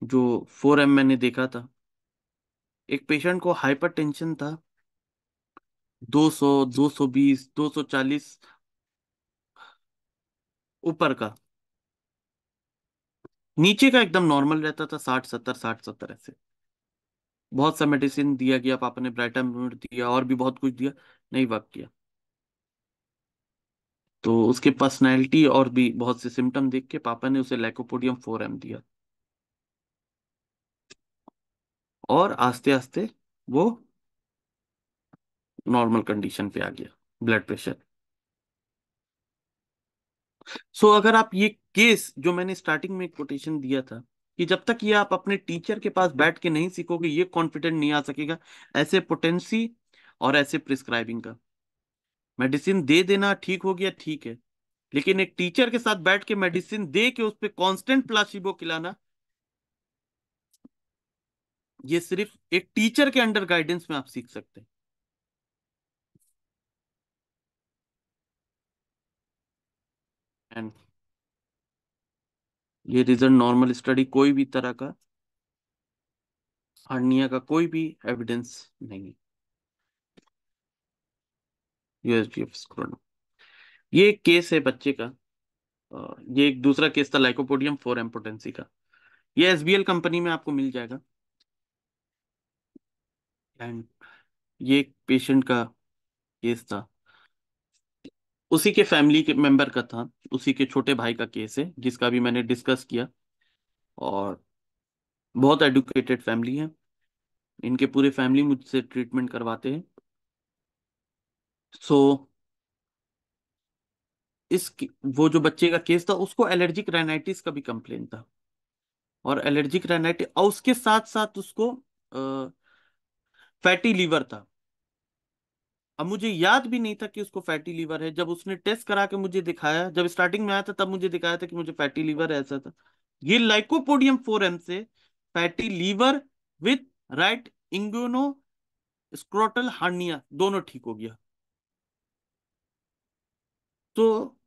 जो 4M मैंने देखा था। एक पेशेंट को हाइपरटेंशन था, 200, 220, 240 ऊपर का। नीचे का एकदम नॉर्मल रहता था, 60 70 60 70 ऐसे। बहुत सा मेडिसिन दिया गया, पापा ने ब्राइटामिनोड दिया और भी बहुत कुछ दिया, नहीं वर्क किया। तो उसके पर्सनैलिटी और भी बहुत से सिम्टम देख के पापा ने उसे लाइकोपोडियम 4M दिया, और आस्ते आस्ते वो नॉर्मल कंडीशन पे आ गया, ब्लड प्रेशर। सो अगर आप ये केस जो मैंने स्टार्टिंग में कोटेशन दिया था कि जब तक ये आप अपने टीचर के पास बैठ के नहीं सीखोगे, ये कॉन्फिडेंट नहीं आ सकेगा ऐसे पोटेंसी और ऐसे प्रिस्क्राइबिंग का। मेडिसिन दे देना ठीक हो गया, ठीक है, लेकिन एक टीचर के साथ बैठ के मेडिसिन दे के उस पर कांस्टेंट प्लासिबो खिलाना, ये सिर्फ एक टीचर के अंडर गाइडेंस में आप सीख सकते हैं। एंड ये रिजल्ट नॉर्मल स्टडी, कोई भी तरह का हर्निया का कोई भी एविडेंस नहीं। यूएसजीएफ स्क्रोन, ये एक केस है बच्चे का। ये एक दूसरा केस था लाइकोपोडियम 4M पोटेंसी का। ये एसबीएल कंपनी में आपको मिल जाएगा। एंड ये एक पेशेंट का केस था, उसी के फैमिली के मेंबर का था, उसी के छोटे भाई का केस है जिसका भी मैंने डिस्कस किया। और बहुत एडुकेटेड फैमिली है, इनके पूरे फैमिली मुझसे ट्रीटमेंट करवाते हैं। सो इस वो जो बच्चे का केस था, उसको एलर्जिक राइनाइटिस का भी कंप्लेन था, और एलर्जिक राइनाइटिस और उसके साथ साथ उसको फैटी लीवर था। अब मुझे याद भी नहीं था कि उसको फैटी लीवर है, जब उसने टेस्ट करा के मुझे दिखाया, जब स्टार्टिंग में आया था तब मुझे दिखाया था कि मुझे फैटी लीवर है, ऐसा था। ये लाइकोपोडियम 4M से fatty liver with right inguino scrotal hernia दोनों ठीक हो गया। तो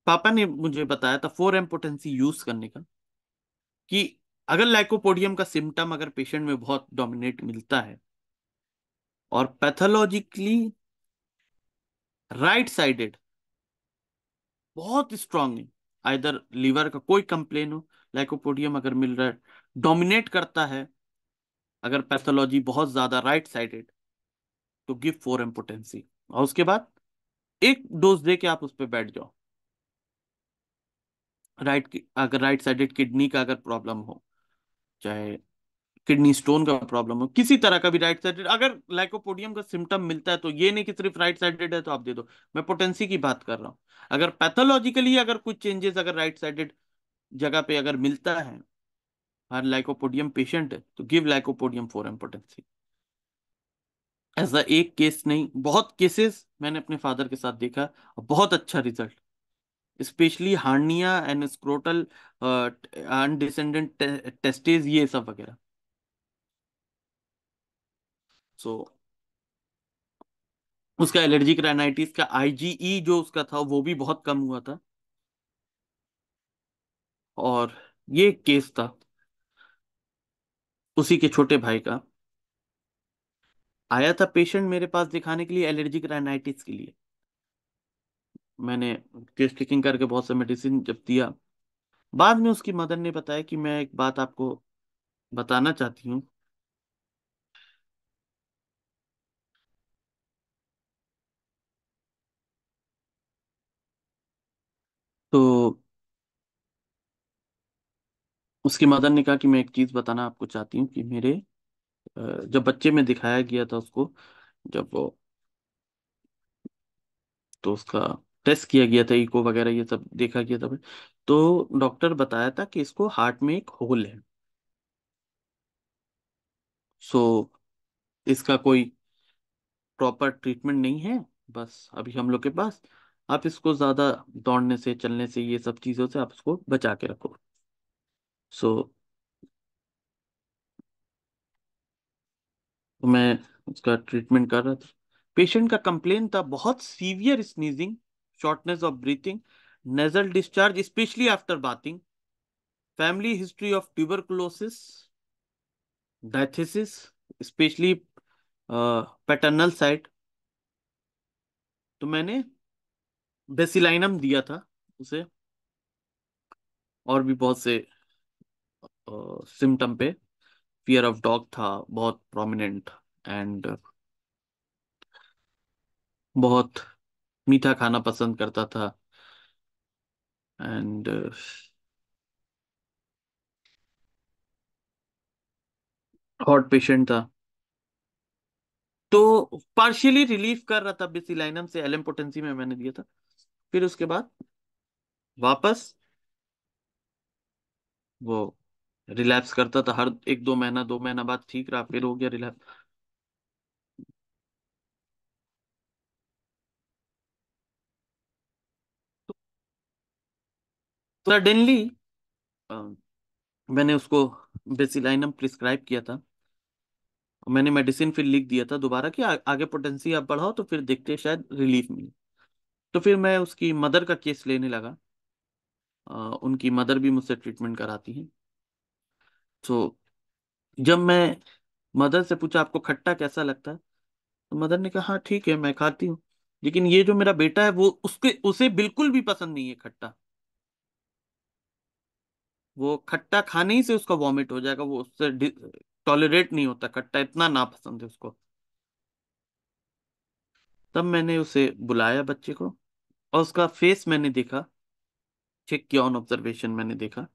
पापा ने मुझे बताया था 4M पोटेंसी यूज करने का, कि अगर लाइकोपोडियम का सिम्टम अगर पेशेंट में बहुत डोमिनेट मिलता है और पैथोलॉजिकली राइट साइडेड बहुत स्ट्रांग है, आइदर लीवर का कोई कंप्लेन हो, लाइकोपोडियम अगर मिल रहा है, डोमिनेट करता है, अगर पैथोलॉजी बहुत ज्यादा राइट साइडेड, तो गिव 4M पोटेंसी, और उसके बाद एक डोज दे के आप उस पर बैठ जाओ। अगर राइट साइडेड किडनी का अगर प्रॉब्लम हो, चाहे किडनी स्टोन का प्रॉब्लम हो, किसी तरह का भी राइट साइडेड अगर लाइकोपोडियम का सिम्टम मिलता है, तो ये नहीं कि सिर्फ राइट साइडेड है तो आप दे दो। मैं पोटेंसी की बात कर रहा हूँ। अगर पैथोलॉजिकली अगर कुछ चेंजेस अगर राइट साइडेड जगह पे अगर मिलता है, हर लाइकोपोडियम पेशेंट है, तो गिव लाइकोपोडियम 4M पोटेंसी। ऐसा एक केस नहीं, बहुत केसेस मैंने अपने फादर के साथ देखा, और बहुत अच्छा result, specially hernia and scrotal undescended testes, ये सब वगैरह। सो उसका एलर्जिक राइनाइटिस का आईजीई जो उसका था वो भी बहुत कम हुआ था। और ये केस था उसी के छोटे भाई का। आया था पेशेंट मेरे पास दिखाने के लिए एलर्जिक राइनाइटिस के लिए। मैंने केस टेकिंग करके बहुत सा मेडिसिन जब दिया, बाद में उसकी मदर ने बताया कि मैं एक बात आपको बताना चाहती हूँ। तो उसकी मदर ने कहा कि मैं एक चीज बताना आपको चाहती हूँ कि मेरे जब बच्चे में दिखाया गया था उसको, जब वो, तो उसका टेस्ट किया गया था, इको वगैरह ये सब देखा गया था, तो डॉक्टर बताया था कि इसको हार्ट में एक होल है। सो इसका कोई प्रॉपर ट्रीटमेंट नहीं है बस अभी हम लोग के पास। आप इसको ज्यादा दौड़ने से, चलने से, ये सब चीजों से आप इसको बचा के रखो। सो मैं उसका ट्रीटमेंट कर रहा था। पेशेंट का कंप्लेन था बहुत severe sneezing, shortness of breathing, nasal discharge specially after bathing, family history of tuberculosis, diathesis specially paternal side. तो मैंने बेसिलाइनम दिया था उसे, और भी बहुत से सिम्टम पे। फियर ऑफ डॉग था बहुत प्रोमिनेंट, एंड बहुत मीठा खाना पसंद करता था, एंड हॉट पेशेंट था। तो पार्शियली रिलीफ कर रहा था बेसिलाइनम से, एलएम पोटेंसी में मैंने दिया था। फिर उसके बाद वापस वो रिलैप्स करता था, हर एक दो महीना, 2 महीना बाद ठीक रहा, फिर हो गया रिलैप्स। सडनली मैंने उसको बेसिलाइनम प्रिस्क्राइब किया था। मैंने मेडिसिन फिर लिख दिया था दोबारा कि आगे पोटेंसी आप बढ़ाओ तो फिर देखते हैं शायद रिलीफ मिले। तो फिर मैं उसकी मदर का केस लेने लगा। उनकी मदर भी मुझसे ट्रीटमेंट कराती हैं। तो जब मैं मदर से पूछा आपको खट्टा कैसा लगता है, तो मदर ने कहा हाँ ठीक है मैं खाती हूँ, लेकिन ये जो मेरा बेटा है वो उसके उसे बिल्कुल भी पसंद नहीं है खट्टा। वो खट्टा खाने ही से उसका वॉमिट हो जाएगा, वो उससे टॉलरेट नहीं होता खट्टा, इतना नापसंद है उसको। तब मैंने उसे बुलाया बच्चे को, और उसका फेस मैंने देखा, चेक किया, ऑन ऑब्जर्वेशन मैंने देखा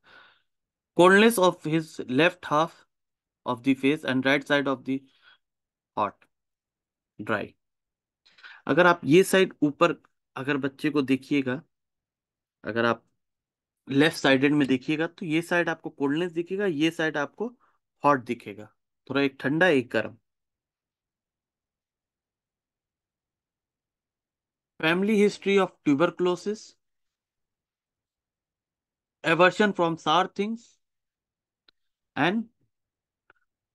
coldness of his left half of the face and right side of the hot, dry. अगर आप ये साइड ऊपर, अगर बच्चे को देखिएगा, अगर आप लेफ्ट साइडेड में देखिएगा तो ये साइड आपको कोल्डनेस दिखेगा, ये साइड आपको हॉट दिखेगा, थोड़ा एक ठंडा एक गर्म। Family history of tuberculosis, aversion from सार थिंग्स, एंड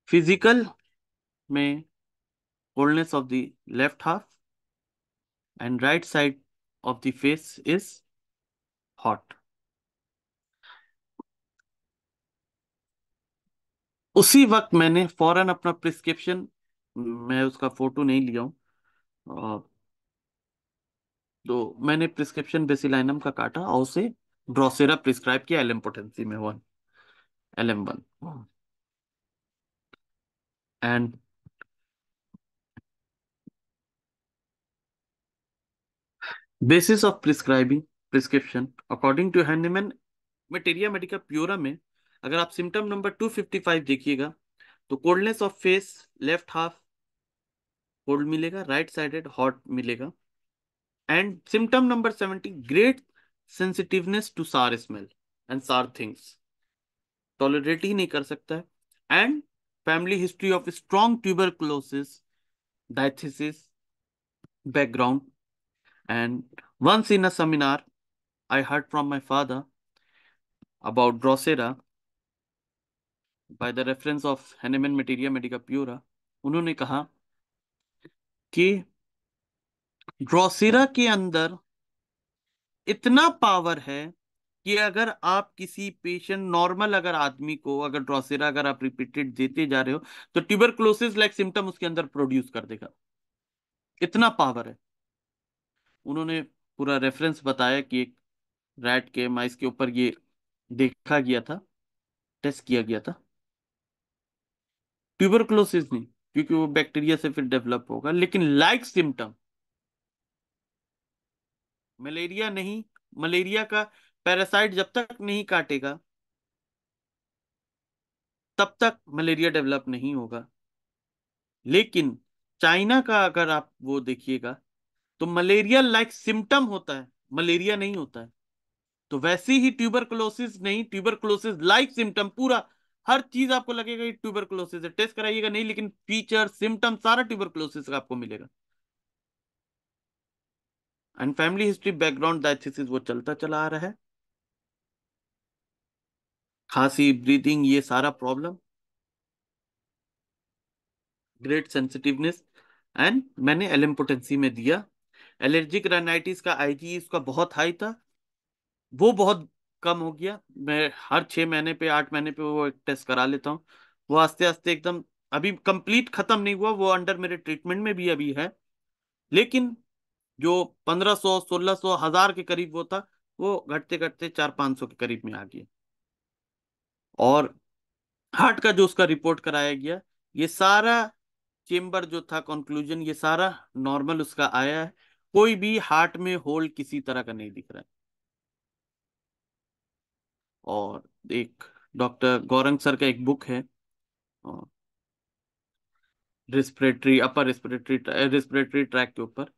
फिजिकल में coldness of the left half and right side of the face is hot. उसी वक्त मैंने फौरन अपना प्रिस्क्रिप्शन, मैं उसका फोटो नहीं लिया हूँ, तो मैंने प्रिस्क्रिप्शन बेसिलाइनम का काटा और उसे ड्रोसेरा प्रिस्क्राइब किया, एलएम पोटेंसी में 1, LM1। And basis of prescribing prescription according to हैंडमैन मटेरिया मेडिका प्योरा में, अगर आप सिम्टम नंबर 255 देखिएगा तो coldness of face, left half cold मिलेगा, राइट साइडेड हॉट मिलेगा, and symptom number 70 great sensitiveness to sour smell and sour things, tolerate ही नहीं कर सकता है, and family history of strong tuberculosis, diathesis background. And once in a seminar I heard from my father about Drosera by the reference of Hahnemann Materia Medica Pura। उन्होंने कहा कि ड्रोसेरा के अंदर इतना पावर है कि अगर आप किसी पेशेंट, नॉर्मल अगर आदमी को अगर ड्रोसेरा अगर आप रिपीटेड देते जा रहे हो तो ट्यूबरक्लोसिस लाइक सिम्टम उसके अंदर प्रोड्यूस कर देगा, इतना पावर है। उन्होंने पूरा रेफरेंस बताया कि एक रैट के माइस के ऊपर ये देखा गया था, टेस्ट किया गया था, ट्यूबरक्लोसिस नहीं, क्योंकि वो बैक्टीरिया से फिर डेवलप होगा, लेकिन लाइक सिम्टम मलेरिया नहीं। मलेरिया का पैरासाइट जब तक नहीं काटेगा तब तक मलेरिया डेवलप नहीं होगा। लेकिन चाइना का अगर आप वो देखिएगा तो मलेरिया लाइक सिम्टम होता है, मलेरिया नहीं होता है। तो वैसे ही ट्यूबरकुलोसिस नहीं, ट्यूबरकुलोसिस लाइक सिम्टम, पूरा हर चीज आपको लगेगा कि ट्यूबरकुलोसिस है, टेस्ट कराइएगा नहीं, लेकिन फीचर सिम्टम सारा ट्यूबरकुलोसिस का आपको मिलेगा। And family history background diathesis वो चलता चला आ रहा है, खांसी, ब्रीदिंग, ये सारा प्रॉब्लम, ग्रेट सेंसिटिवनेस। एंड मैंने एलिम्पोटेंसी में दिया। एलर्जिक राइनाइटिस का आईजी उसका बहुत हाई था, वो बहुत कम हो गया। मैं हर 6 महीने पे 8 महीने पे वो एक टेस्ट करा लेता हूँ। वो आस्ते आस्ते एकदम अभी कंप्लीट खत्म नहीं हुआ, वो अंडर मेरे ट्रीटमेंट में भी अभी है। लेकिन जो 1500 1600 1000 के करीब वो था, वो घटते घटते 400 500 के करीब में आ गया। और हार्ट का जो उसका रिपोर्ट कराया गया, ये सारा चेम्बर जो था कंक्लूजन, ये सारा नॉर्मल उसका आया है। कोई भी हार्ट में होल किसी तरह का नहीं दिख रहा है। और एक डॉक्टर गौरंग सर का एक बुक है, रिस्पिरेटरी अपर रिस्पिरेटरी ट्रैक के ऊपर,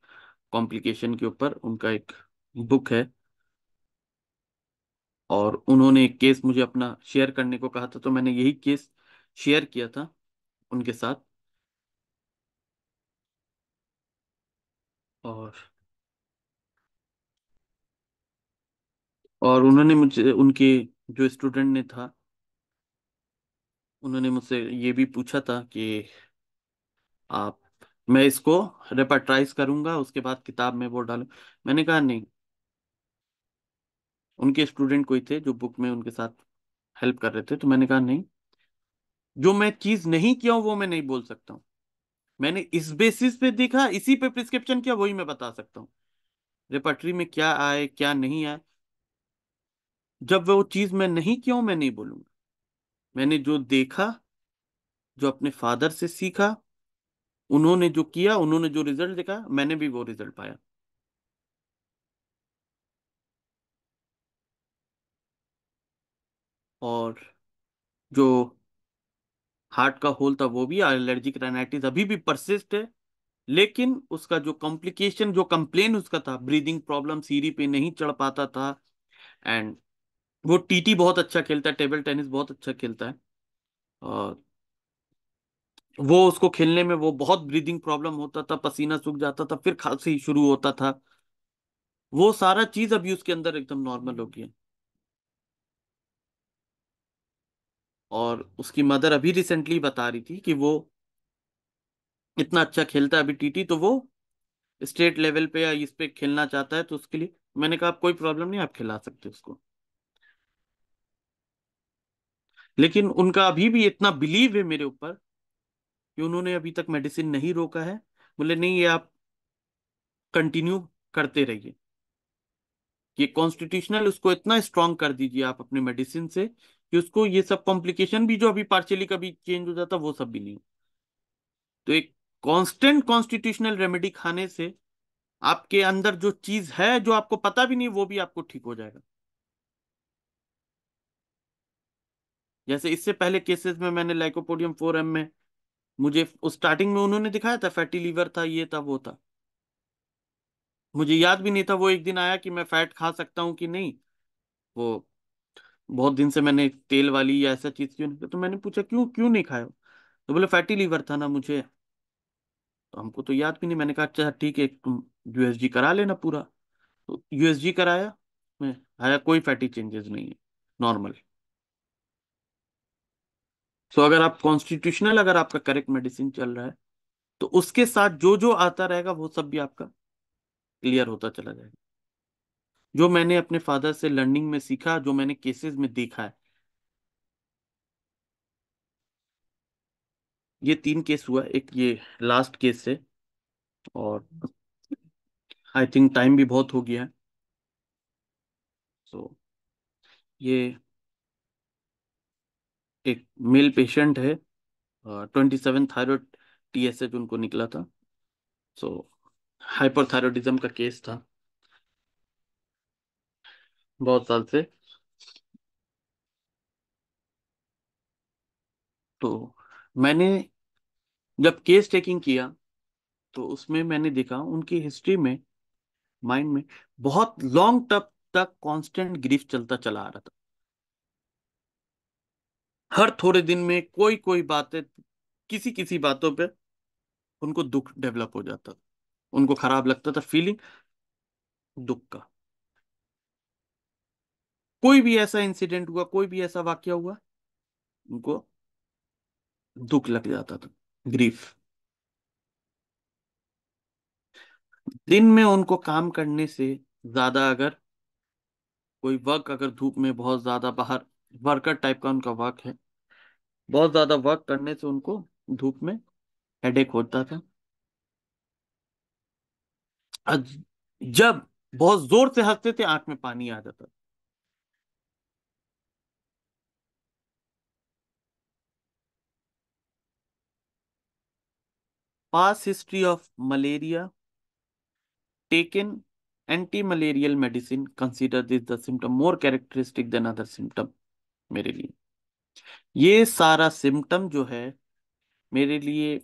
कॉम्प्लिकेशन के ऊपर उनका एक बुक है। और उन्होंने एक केस मुझे अपना शेयर करने को कहा था, तो मैंने यही केस शेयर किया था उनके साथ। और उन्होंने मुझे, उनके जो स्टूडेंट ने था, उन्होंने मुझसे ये भी पूछा था कि आप, मैं इसको रेपर्टाइज करूंगा उसके बाद किताब में वो डालूं। मैंने कहा नहीं। उनके स्टूडेंट कोई थे जो बुक में उनके साथ हेल्प कर रहे थे, तो मैंने कहा नहीं, जो मैं चीज नहीं किया हूं वो मैं नहीं बोल सकता हूँ। मैंने इस बेसिस पे देखा, इसी पे प्रिस्क्रिप्शन किया, वही मैं बता सकता हूँ। रेपर्टरी में क्या आए क्या नहीं आए, जब वो चीज मैं नहीं किया हूं मैं नहीं बोलूंगा। मैंने जो देखा, जो अपने फादर से सीखा, उन्होंने जो किया, उन्होंने जो रिजल्ट देखा, मैंने भी वो रिजल्ट पाया। और जो हार्ट का होल था वो भी, एलर्जिक राइनाइटिस अभी भी परसिस्ट है। लेकिन उसका जो कॉम्प्लिकेशन, जो कंप्लेन उसका था, ब्रीदिंग प्रॉब्लम, सीढ़ी पे नहीं चढ़ पाता था। एंड वो टीटी बहुत अच्छा खेलता है, टेबल टेनिस बहुत अच्छा खेलता है। और वो उसको खेलने में वो बहुत ब्रीदिंग प्रॉब्लम होता था, पसीना सूख जाता था, फिर खांसी शुरू होता था। वो सारा चीज अभी उसके अंदर एकदम नॉर्मल हो गया। और उसकी मदर अभी रिसेंटली बता रही थी कि वो इतना अच्छा खेलता है अभी टीटी, तो वो स्टेट लेवल पे या इस पे खेलना चाहता है, तो उसके लिए मैंने कहा आप कोई प्रॉब्लम नहीं, आप खिला सकते हो उसको। लेकिन उनका अभी भी इतना बिलीव है मेरे ऊपर कि उन्होंने अभी तक मेडिसिन नहीं रोका है। बोले नहीं, ये आप कंटिन्यू करते रहिए, ये कॉन्स्टिट्यूशनल उसको इतना स्ट्रांग कर दीजिए आप अपने मेडिसिन से कि उसको ये सब कॉम्प्लिकेशन भी जो अभी पार्शियली कभी चेंज हो जाता वो सब भी नहीं हो। तो एक कांस्टेंट कॉन्स्टिट्यूशनल रेमेडी खाने से आपके अंदर जो चीज है जो आपको पता भी नहीं, वो भी आपको ठीक हो जाएगा। जैसे इससे पहले केसेस में मैंने लाइकोपोडियम 4M में, मुझे उस स्टार्टिंग में उन्होंने दिखाया था फैटी लीवर था, ये था वो था, मुझे याद भी नहीं था। वो एक दिन आया कि मैं फैट खा सकता हूँ कि नहीं, वो बहुत दिन से मैंने तेल वाली या ऐसा चीज क्यों नहीं खाई। तो मैंने पूछा क्यों क्यों नहीं खाया, तो बोले फैटी लीवर था ना मुझे। तो हमको तो याद भी नहीं। मैंने कहा अच्छा ठीक है, तुम यूएसजी करा लेना पूरा। तो यूएसजी कराया, मैं आया कोई फैटी चेंजेस नहीं है, नॉर्मल। सो अगर आप कॉन्स्टिट्यूशनल, अगर आपका करेक्ट मेडिसिन चल रहा है, तो उसके साथ जो जो आता रहेगा वो सब भी आपका क्लियर होता चला जाएगा। जो मैंने अपने फादर से लर्निंग में सीखा, जो मैंने केसेस में देखा है, ये 3 केस हुआ, एक ये लास्ट केस है, और आई थिंक टाइम भी बहुत हो गया है। सो ये एक मेल पेशेंट है, 27 थायराइड TSH उनको निकला था। सो हाइपरथायरॉयडिज्म का केस था, बहुत साल से। तो मैंने जब केस टेकिंग किया, तो उसमें मैंने देखा उनकी हिस्ट्री में, माइंड में बहुत लॉन्ग टर्म तक कांस्टेंट ग्रीफ चलता चला आ रहा था। हर थोड़े दिन में कोई कोई बातें, किसी किसी बातों पे उनको दुख डेवलप हो जाता था, उनको खराब लगता था, फीलिंग दुख का। कोई भी ऐसा इंसिडेंट हुआ, कोई भी ऐसा वाक्य हुआ, उनको दुख लग जाता था, ग्रीफ। दिन में उनको काम करने से ज्यादा, अगर कोई वर्क, अगर धूप में बहुत ज्यादा बाहर, वर्कर टाइप का उनका वर्क है, बहुत ज्यादा वर्क करने से उनको धूप में हेडेक होता था। अज- जब बहुत जोर से हंसते थे, आंख में पानी आ जाता। Past history of malaria, taken anti malarial medicine, consider this the symptom more characteristic than other symptom. मेरे लिए ये सारा सिम्टम जो है, मेरे लिए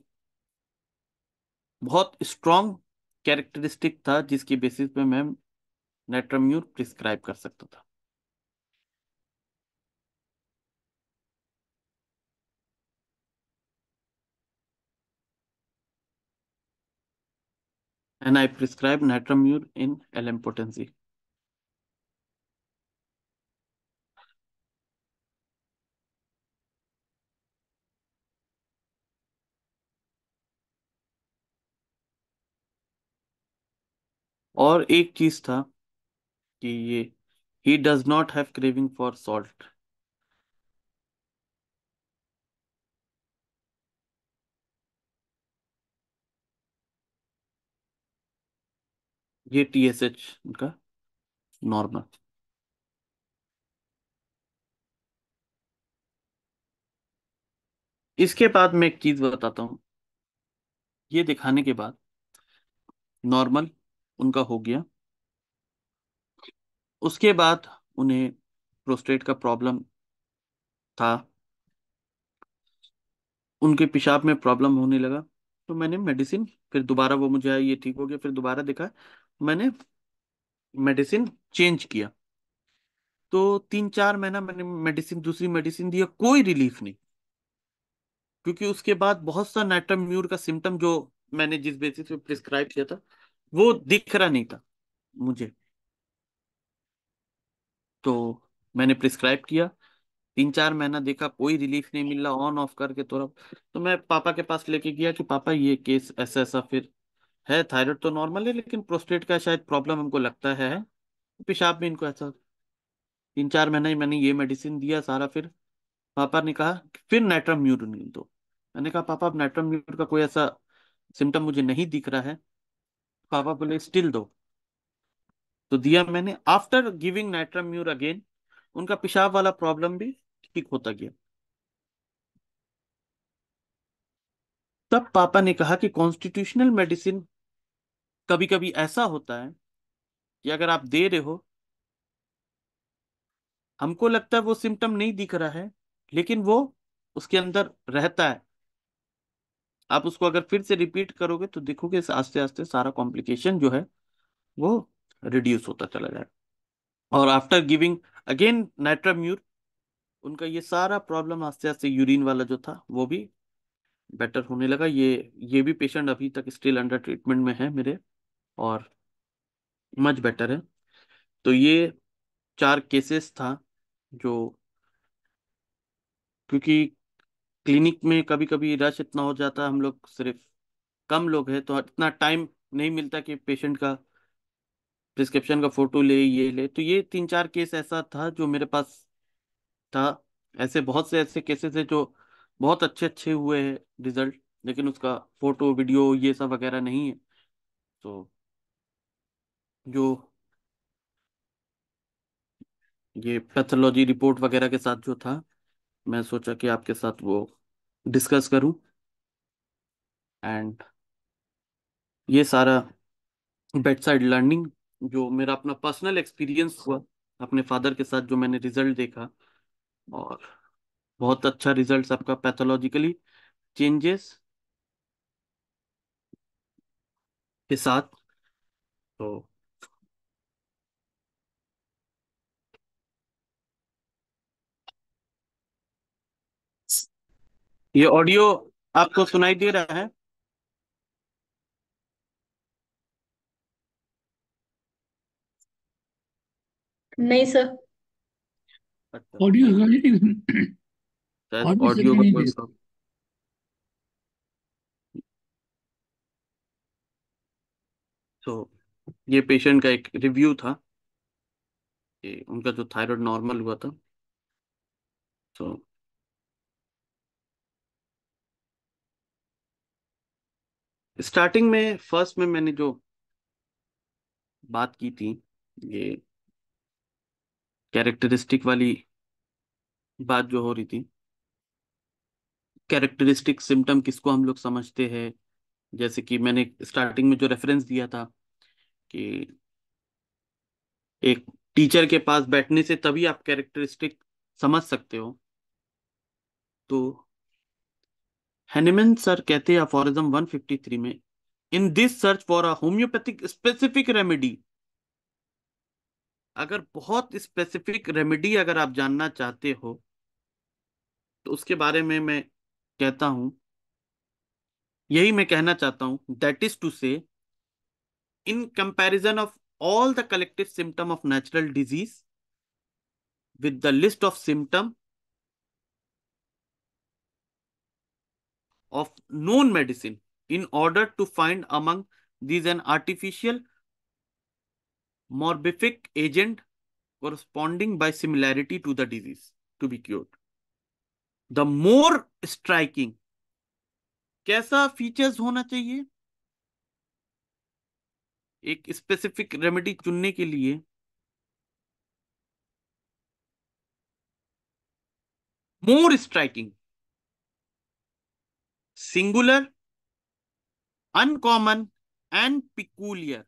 बहुत स्ट्रॉन्ग कैरेक्टरिस्टिक था, जिसकी बेसिस पे मैं नेट्रम्यूर प्रिस्क्राइब कर सकता था। And I prescribe natrum mur in LM potency. और एक चीज था कि ये he does not have craving for salt. ये TSH का नॉर्मल। इसके बाद मैं एक चीज बताता हूँ। ये दिखाने के बाद नॉर्मल उनका हो गया, उसके बाद उन्हें प्रोस्टेट का प्रॉब्लम था, उनके पेशाब में प्रॉब्लम होने लगा। तो मैंने मेडिसिन, फिर दोबारा वो मुझे आया, ये ठीक हो गया, फिर दोबारा देखा, मैंने मेडिसिन चेंज किया। तो 3-4 महीना मैंने मेडिसिन, दूसरी मेडिसिन दिया, कोई रिलीफ नहीं। क्योंकि उसके बाद बहुत सा नाइट्रम्यूर का सिम्टम जो मैंने जिस बेसिस पे प्रिस्क्राइब किया था, वो दिख रहा नहीं था मुझे। तो मैंने प्रिस्क्राइब किया, 3-4 महीना देखा, कोई रिलीफ नहीं मिल रहा, ऑन ऑफ करके तो मैं पापा के पास लेके गया कि पापा ये केस ऐसा ऐसा फिर है, थायराइड तो नॉर्मल है, लेकिन प्रोस्टेट का शायद प्रॉब्लम हमको लगता है, पेशाब में इनको ऐसा। 3-4 महीना ही मैंने ये मेडिसिन दिया सारा, फिर पापा ने कहा कि फिर नाइट्रम म्यूरिन दो। मैंने कहा पापा, अब नाइट्रम म्यूरिन का कोई ऐसा सिम्टम मुझे नहीं दिख रहा है। पापा बोले स्टिल दो। तो दिया मैंने। After giving natrum mur again, उनका पेशाब वाला प्रॉब्लम भी ठीक होता गया। तब पापा ने कहा कि कॉन्स्टिट्यूशनल मेडिसिन कभी कभी ऐसा होता है कि अगर आप दे रहे हो, हमको लगता है वो सिम्टम नहीं दिख रहा है, लेकिन वो उसके अंदर रहता है। आप उसको अगर फिर से रिपीट करोगे तो देखोगे आस्ते आस्ते सारा कॉम्प्लिकेशन जो है वो रिड्यूस होता चला जाएगा। और आफ्टर गिविंग अगेन नाइट्राम्यूर, उनका ये सारा प्रॉब्लम आस्ते आस्ते, यूरिन वाला जो था वो भी बेटर होने लगा। ये भी पेशेंट अभी तक स्टिल अंडर ट्रीटमेंट में है मेरे, और मच बेटर है। तो ये 4 केसेस था जो, क्योंकि क्लिनिक में कभी कभी रश इतना हो जाता है, हम लोग सिर्फ कम लोग हैं, तो इतना टाइम नहीं मिलता कि पेशेंट का प्रिस्क्रिप्शन का फोटो ले, ये ले। तो ये 3-4 केस ऐसा था जो मेरे पास था। ऐसे बहुत से ऐसे केसेस है जो बहुत अच्छे अच्छे हुए हैं रिजल्ट, लेकिन उसका फोटो वीडियो ये सब वगैरह नहीं है। तो जो ये पैथोलॉजी रिपोर्ट वगैरह के साथ जो था, मैं सोचा कि आपके साथ वो डिस्कस करूं। एंड ये सारा बेड साइड लर्निंग जो मेरा अपना पर्सनल एक्सपीरियंस हुआ अपने फादर के साथ, जो मैंने रिजल्ट देखा, और बहुत अच्छा रिजल्ट आपका पैथोलॉजिकली चेंजेस के साथ। तो ये ऑडियो आपको सुनाई दे रहा है? नहीं सर। अच्छा, ऑडियो शायद ऑडियो ऑडियो सुनाई नहीं का दे कोई। तो ये पेशेंट का एक रिव्यू था कि उनका जो थायराइड नॉर्मल हुआ था। तो स्टार्टिंग में फर्स्ट में मैंने जो बात की थी, ये कैरेक्टरिस्टिक वाली बात जो हो रही थी, कैरेक्टरिस्टिक सिम्टम किसको हम लोग समझते हैं। जैसे कि मैंने स्टार्टिंग में जो रेफरेंस दिया था कि एक टीचर के पास बैठने से तभी आप कैरेक्टरिस्टिक समझ सकते हो। तो हैनिमैन सर कहते हैं अफोरिज्म 153 में, in this search for a homeopathic specific remedy. अगर बहुत स्पेसिफिक रेमेडी अगर आप जानना चाहते हो, तो उसके बारे में मैं कहता हूं, यही मैं कहना चाहता हूं, दैट इज टू से, in comparison of all the collective symptom of natural disease with the list of symptom of known medicine, in order to find among these an artificial morbific agent corresponding by similarity to the disease to be cured. The more striking, कैसा फीचर्स होना चाहिए एक स्पेसिफिक रेमेडी चुनने के लिए? More striking, singular, uncommon and peculiar,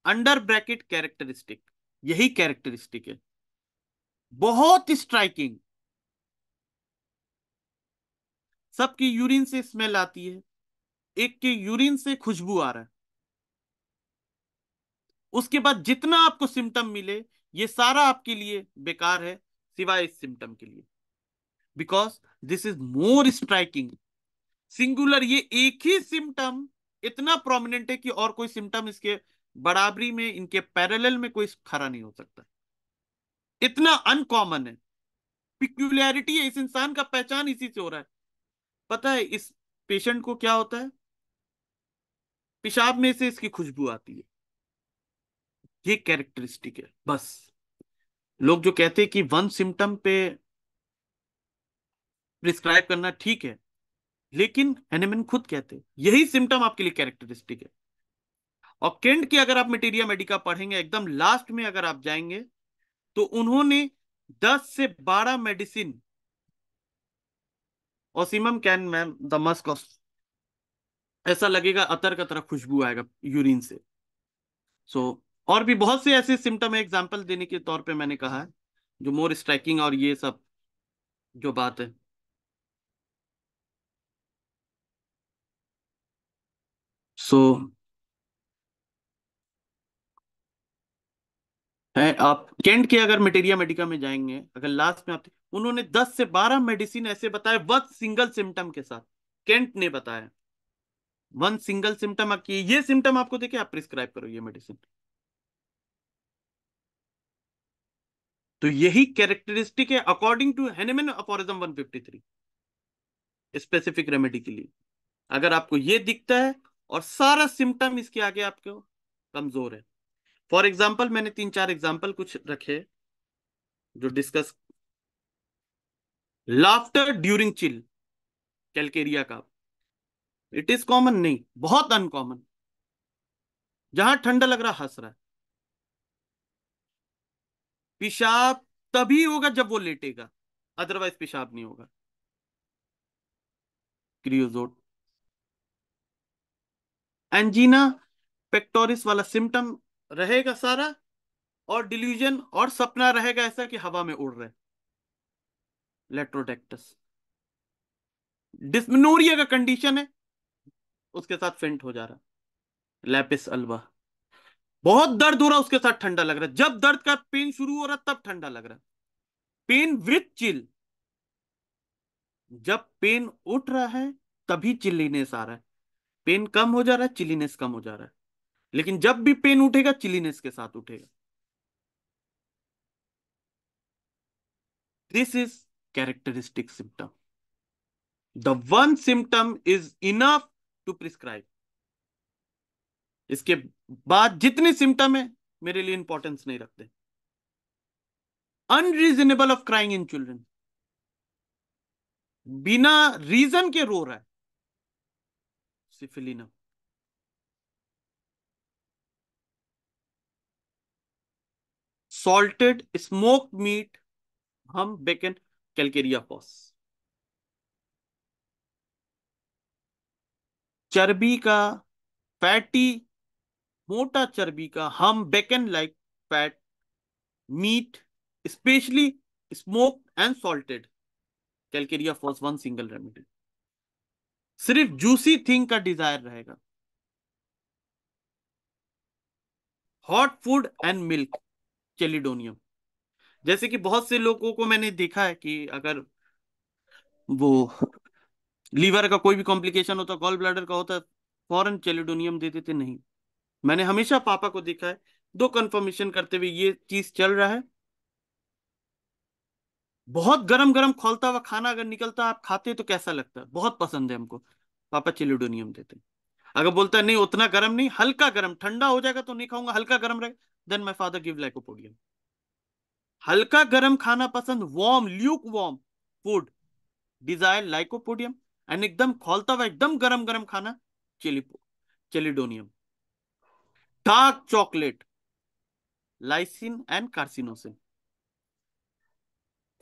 under bracket characteristic. यही कैरेक्टरिस्टिक है। बहुत स्ट्राइकिंग, सबकी यूरिन से स्मेल आती है, एक के यूरिन से खुशबू आ रहा है। उसके बाद जितना आपको सिम्टम मिले, ये सारा आपके लिए बेकार है सिवाय इस सिम्टम के लिए, because this is more striking. Singular, ये एक ही सिम्टम इतना प्रोमिनेंट है कि और कोई सिम्टम इसके बराबरी में, इनके पैरेलल में कोई खड़ा नहीं हो सकता। इतना अनकॉमन है, पिक्यूलियरिटी है, इस इंसान का पहचान इसी से हो रहा है। पता है इस पेशेंट को क्या होता है? पेशाब में से इसकी खुशबू आती है। ये कैरेक्टरिस्टिक है बस। लोग जो कहते हैं कि वन सिम्टम पे प्रिस्क्राइब करना ठीक है, लेकिन हैनेमन खुद कहते हैं यही सिम्टम आपके लिए कैरेक्टरिस्टिक है। और केंट की अगर आप मटेरिया मेडिका पढ़ेंगे, एकदम लास्ट में अगर आप जाएंगे, तो उन्होंने 10 से 12 medicine, Ocimum can ma'am the Musk of, ऐसा लगेगा अतर का तरह खुशबू आएगा यूरिन से। सो और भी बहुत से ऐसे सिम्टम है, एग्जाम्पल देने के तौर पे मैंने कहा है, जो मोर स्ट्राइकिंग और ये सब जो बात है। सो है, आप केंट के अगर मटेरिया मेडिका में जाएंगे, अगर लास्ट में आप, उन्होंने 10 से 12 मेडिसिन ऐसे बताए वन सिंगल सिम्टम के साथ। केंट ने बताया वन सिंगल सिम्टम, आपकी ये सिम्टम आपको देखे आप प्रिस्क्राइब करो ये मेडिसिन। तो यही कैरेक्टरिस्टिक है according to Hahnemann aphorism 153 specific remedy के लिए। अगर आपको ये दिखता है और सारा सिम्टम इसके आगे आपको कमजोर है, फॉर एग्जाम्पल मैंने 3-4 एग्जाम्पल कुछ रखे जो discuss. Laughter during chill, Calcarea का। इट इज कॉमन नहीं, बहुत अनकॉमन। जहां ठंडा लग रहा हंस रहा है। पेशाब तभी होगा जब वो लेटेगा, अदरवाइज पेशाब नहीं होगा। क्रियोजोट। एंजीना पेक्टोरिस वाला सिम्टम रहेगा सारा, और डिल्यूजन और सपना रहेगा ऐसा कि हवा में उड़ रहे। लेट्रोडेक्टस। डिस्मेनोरिया का कंडीशन है, उसके साथ फेंट हो जा रहा। Lapis Alva. बहुत दर्द हो रहा, उसके साथ ठंडा लग रहा है। जब दर्द का पेन शुरू हो रहा तब ठंडा लग रहा है। Pain with chill. जब पेन उठ रहा है तभी चिल्लीनेस आ रहा है। पेन कम हो जा रहा है, चिलीनेस कम हो जा रहा है। लेकिन जब भी पेन उठेगा चिलीनेस के साथ उठेगा। This is characteristic symptom. The one symptom is enough to prescribe. इसके बाद जितने सिम्टम है मेरे लिए इंपॉर्टेंस नहीं रखते। Unreasonable of crying in children, बिना रीजन के रो रहा है। Syphilinum. Salted smoked meat, ham bacon, calcarea phos. चर्बी का, फैटी, मोटा चर्बी का, ham bacon like fat meat, specially smoked and salted. Calcarea phos one single remedy. सिर्फ जूसी थिंग का डिजायर रहेगा। Hot food and milk, chelidonium. जैसे कि बहुत से लोगों को मैंने देखा है कि अगर वो लीवर का कोई भी कॉम्प्लिकेशन होता, गॉल ब्लैडर का होता, फॉरन चेलिडोनियम दे देते। नहीं, मैंने हमेशा पापा को देखा है दो कंफर्मेशन करते हुए, ये चीज चल रहा है। बहुत गरम गरम खौलता हुआ खाना अगर निकलता आप खाते तो कैसा लगता है? बहुत पसंद है हमको। पापा चेलिडोनियम देते। अगर बोलता है नहीं उतना गर्म नहीं, हल्का गर्म, ठंडा हो जाएगा तो नहीं खाऊंगा, हल्का गर्म रहेगा, then my father give lycopodium. हल्का गर्म खाना पसंद, warm lukewarm food desire lycopodium. And एकदम खौलता हुआ एकदम गरम गरम खाना, chelidonium. Dark chocolate, lyssin and carcinosin.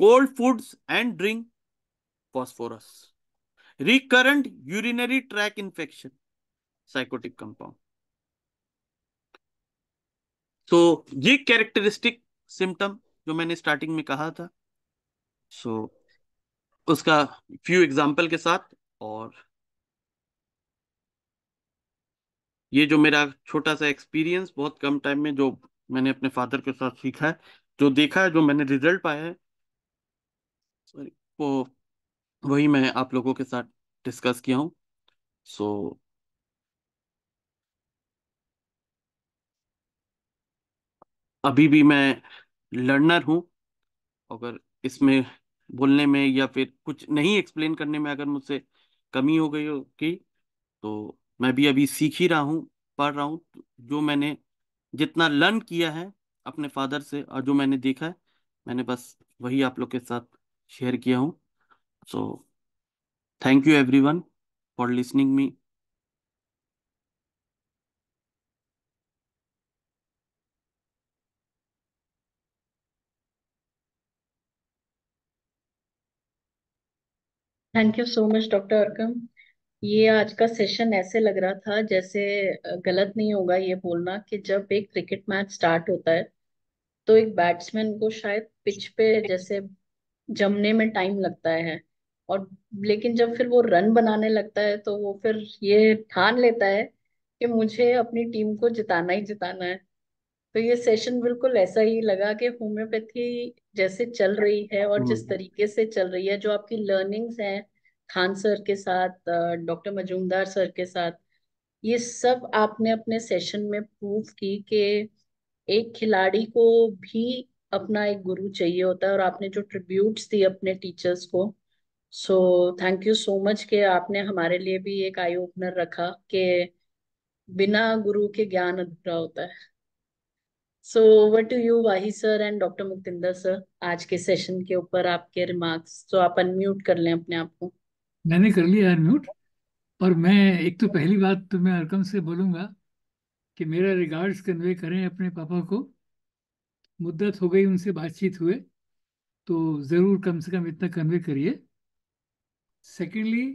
Cold foods and drink, phosphorus. Recurrent urinary tract infection, sycotic compound. तो ये कैरेक्टरिस्टिक सिम्टम जो मैंने स्टार्टिंग में कहा था, सो उसका फ्यू एग्जांपल के साथ, और ये जो मेरा छोटा सा एक्सपीरियंस बहुत कम टाइम में जो मैंने अपने फादर के साथ सीखा है, जो देखा है, जो मैंने रिजल्ट पाया है, sorry, वो वही मैं आप लोगों के साथ डिस्कस किया हूँ। सो अभी भी मैं लर्नर हूँ। अगर इसमें बोलने में या फिर कुछ नहीं एक्सप्लेन करने में अगर मुझसे कमी हो गई होगी, तो मैं भी अभी सीख ही रहा हूँ, पढ़ रहा हूँ। जो मैंने जितना लर्न किया है अपने फादर से और जो मैंने देखा है, मैंने बस वही आप लोग के साथ शेयर किया हूँ। So thank you everyone for listening me. Thank you so much doctor Arkham. ये आज का सेशन ऐसे लग रहा था जैसे गलत नहीं होगा ये बोलना कि जब एक क्रिकेट मैच स्टार्ट होता है तो एक बैट्समैन को शायद पिच पे जैसे जमने में टाइम लगता है, और लेकिन जब फिर वो रन बनाने लगता है तो वो फिर ये ठान लेता है कि मुझे अपनी टीम को जिताना ही जिताना है। तो ये सेशन बिल्कुल ऐसा ही लगा कि होम्योपैथी जैसे चल रही है और जिस हम्म। तरीके से चल रही है, जो आपकी लर्निंग्स हैं खान सर के साथ, डॉक्टर मजूमदार सर के साथ, ये सब आपने अपने सेशन में प्रूव की कि एक खिलाड़ी को भी अपना एक गुरु चाहिए होता है, और आपने जो ट्रिब्यूट्स दी अपने टीचर्स को, so thank you so much कि आपने हमारे लिए भी एक आई ओपनर रखा कि बिना गुरु के ज्ञान अधूरा होता है। So what do you Wahi sir and doctor Muktinder sir, आज के सेशन के ऊपर आपके रिमार्क्स, तो आप अनम्यूट कर लें अपने आप को। मैंने कर लिया अनम्यूट। और मैं एक तो पहली बात तो मैं अरकम से बोलूंगा कि मेरा रिगार्ड्स कन्वे करें अपने पापा को। मुद्दत हो गई उनसे बातचीत हुए, तो ज़रूर कम से कम इतना कन्वे करिए। सेकेंडली,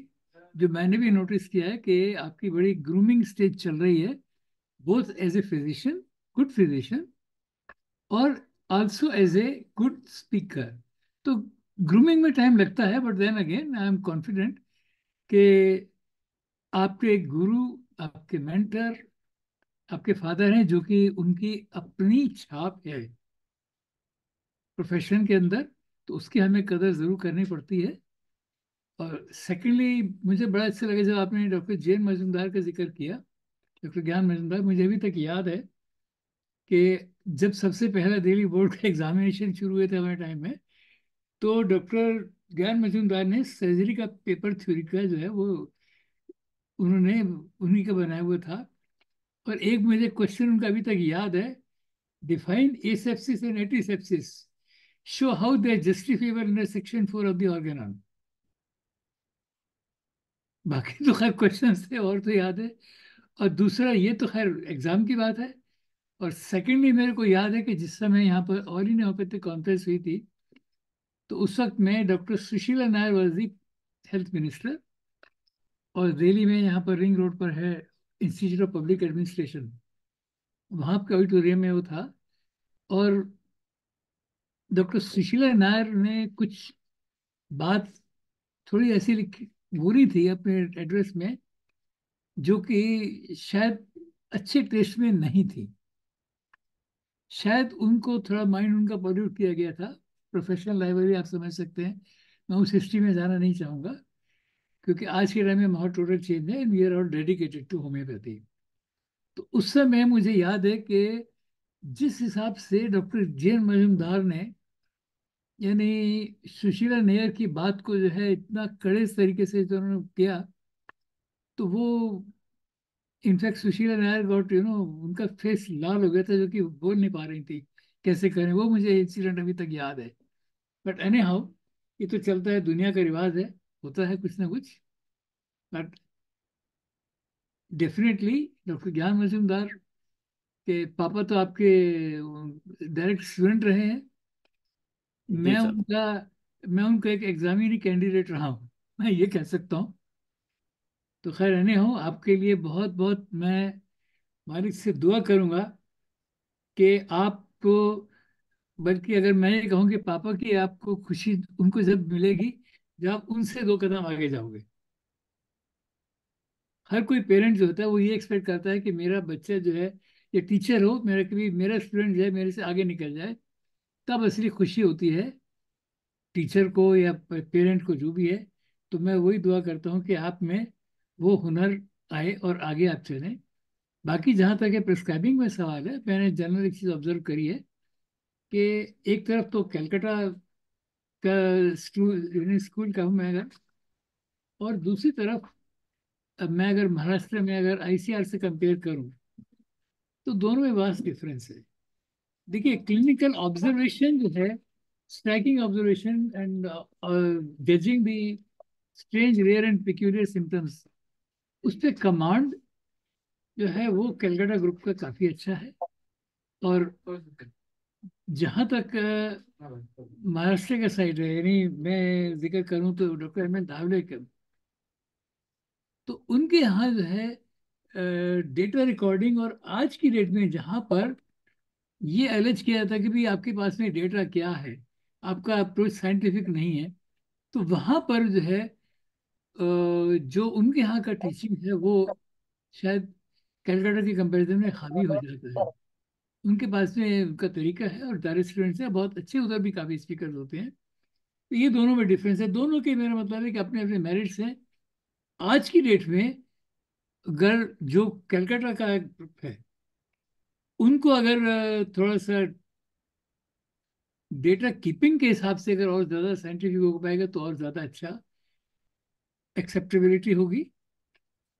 जो मैंने भी नोटिस किया है कि आपकी बड़ी ग्रूमिंग स्टेज चल रही है, both as a physician, good physician, और also as a good speaker. तो ग्रूमिंग में टाइम लगता है, but then again I am confident कि आपके एक गुरु, आपके मेंटर, आपके फादर हैं, जो कि उनकी अपनी छाप है प्रोफेशन के अंदर, तो उसकी हमें कदर जरूर करनी पड़ती है। और सेकेंडली, मुझे बड़ा अच्छा लगा जब आपने डॉक्टर जे एन मजूमदार का जिक्र किया। डॉक्टर ज्ञान मजूमदार, मुझे अभी तक याद है कि जब सबसे पहला दिल्ली बोर्ड का एग्जामिनेशन शुरू हुए थे हमारे टाइम में, तो डॉक्टर ज्ञान मजूमदार ने सर्जरी का पेपर थ्योरी का जो है वो उन्होंने उन्हीं का बनाया हुआ था। और एक मुझे क्वेश्चन उनका अभी तक याद है, define asepsis and antisepsis, show how they justifiable under section 4 of the Organon. बाकी तो खैर क्वेश्चन थे और तो याद है। और दूसरा, ये तो खैर एग्जाम की बात है। और सेकेंडली, मेरे को याद है कि जिस समय यहाँ पर ऑल इंडिया होम्योपैथिक कॉन्फ्रेंस हुई थी, तो उस वक्त में doctor Sushila Nair was the health minister. और दिल्ली में यहाँ पर रिंग रोड पर है इंस्टीट्यूट ऑफ पब्लिक एडमिनिस्ट्रेशन, वहाँ के ऑडिटोरियम में वो था। और डॉक्टर सुशीला नायर ने कुछ बात थोड़ी ऐसी लिखी बुरी थी अपने एड्रेस में, जो कि शायद अच्छे टेस्ट में नहीं थी। शायद उनको थोड़ा माइंड उनका पॉल्यूट किया गया था। प्रोफेशनल लाइब्रेरी आप समझ सकते हैं, मैं उस हिस्ट्री में जाना नहीं चाहूँगा, क्योंकि आज के टाइम में माहौल टोटल चेंज है and we are all dedicated to homeopathy. तो उस समय मुझे याद है कि जिस हिसाब से डॉक्टर जे एन मजूमदार ने, यानी सुशीला नैयर की बात को जो है इतना कड़े तरीके से जो उन्होंने किया, तो वो इनफैक्ट सुशीला नायर गॉट उनका फेस लाल हो गया था, जो कि बोल नहीं पा रही थी कैसे करें। वो मुझे इंसिडेंट अभी तक याद है। बट एनी हाउ, ये तो चलता है, दुनिया का रिवाज है, होता है कुछ ना कुछ। बट डेफिनेटली डॉक्टर ज्ञान मजूमदार के पापा तो आपके डायरेक्ट स्टूडेंट रहे हैं। जी मैं सर। उनका मैं उनका एक एग्जामिनी कैंडिडेट रहा हूँ, मैं ये कह सकता हूँ। तो खैर रहने हो, आपके लिए बहुत बहुत मैं मालिक से दुआ करूंगा कि आपको, बल्कि अगर मैं ये कहूँ कि पापा की आपको खुशी उनको जब मिलेगी जब आप उनसे 2 कदम आगे जाओगे। हर कोई पेरेंट जो होता है वो ये एक्सपेक्ट करता है कि मेरा बच्चा जो है, ये टीचर हो, मेरा कभी मेरा स्टूडेंट जो है मेरे से आगे निकल जाए। तब असली खुशी होती है टीचर को या पेरेंट को, जो भी है। तो मैं वही दुआ करता हूँ कि आप में वो हुनर आए और आगे आप चलें। बाकी जहाँ तक है प्रिस्क्राइबिंग में सवाल है, मैंने जनरल एक चीज़ ऑब्जर्व करी है कि एक तरफ तो कलकत्ता का स्कूल का हूँ मैं अगर, और दूसरी तरफ अब मैं अगर महाराष्ट्र में अगर आईसीआर से कंपेयर करूँ, तो दोनों में वास्ट डिफरेंस है। देखिए, क्लिनिकल ऑब्जर्वेशन जो है, striking observation and judging the strange rare and peculiar symptoms, उस पर कमांड जो है वो कलकत्ता ग्रुप का काफ़ी अच्छा है। और जहाँ तक महाराष्ट्र का साइड है, यानी मैं जिक्र करूँ तो डॉक्टर एम एन धावले का, तो उनके यहाँ जो है डेटा रिकॉर्डिंग, और आज की डेट में जहाँ पर ये एलिज किया जाता है कि भाई आपके पास में डेटा क्या है, आपका अप्रोच साइंटिफिक नहीं है, तो वहाँ पर जो है जो उनके यहाँ का टीचिंग है वो शायद कैलकाटा के कंपैरिजन में हावी हो जाता है। उनके पास में उनका तरीका है, और सारे स्टूडेंट्स हैं बहुत अच्छे, उधर भी काफ़ी स्पीकर होते हैं। तो ये दोनों में डिफरेंस है, दोनों के मेरा मतलब है कि अपने अपने मेरिट्स हैं। आज की डेट में अगर जो कलकत्ता का ग्रुप है, उनको अगर थोड़ा सा डेटा कीपिंग के हिसाब से अगर और ज़्यादा साइंटिफिक हो पाएगा तो और ज़्यादा अच्छा एक्सेप्टेबिलिटी होगी।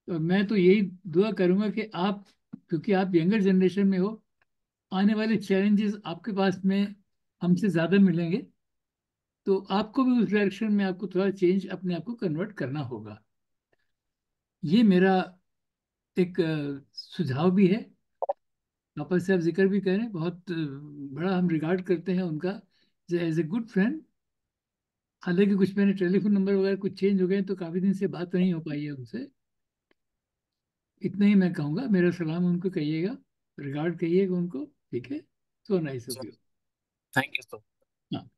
तो मैं तो यही दुआ करूंगा कि आप, क्योंकि आप यंगर जनरेशन में हो, आने वाले चैलेंजेस आपके पास में हमसे ज़्यादा मिलेंगे, तो आपको भी उस डायरेक्शन में आपको थोड़ा चेंज अपने आप को कन्वर्ट करना होगा। ये मेरा एक सुझाव भी है। पापा से आप जिक्र भी करें, बहुत बड़ा हम रिगार्ड करते हैं उनका एज ए गुड फ्रेंड। हालांकि कुछ मैंने टेलीफोन नंबर वगैरह कुछ चेंज हो गए, तो काफ़ी दिन से बात नहीं हो पाई है उनसे। इतना ही मैं कहूँगा, मेरा सलाम उनको कहिएगा, रिगार्ड कहिएगा उनको, ठीक है? So nice of you. Thank you so हाँ,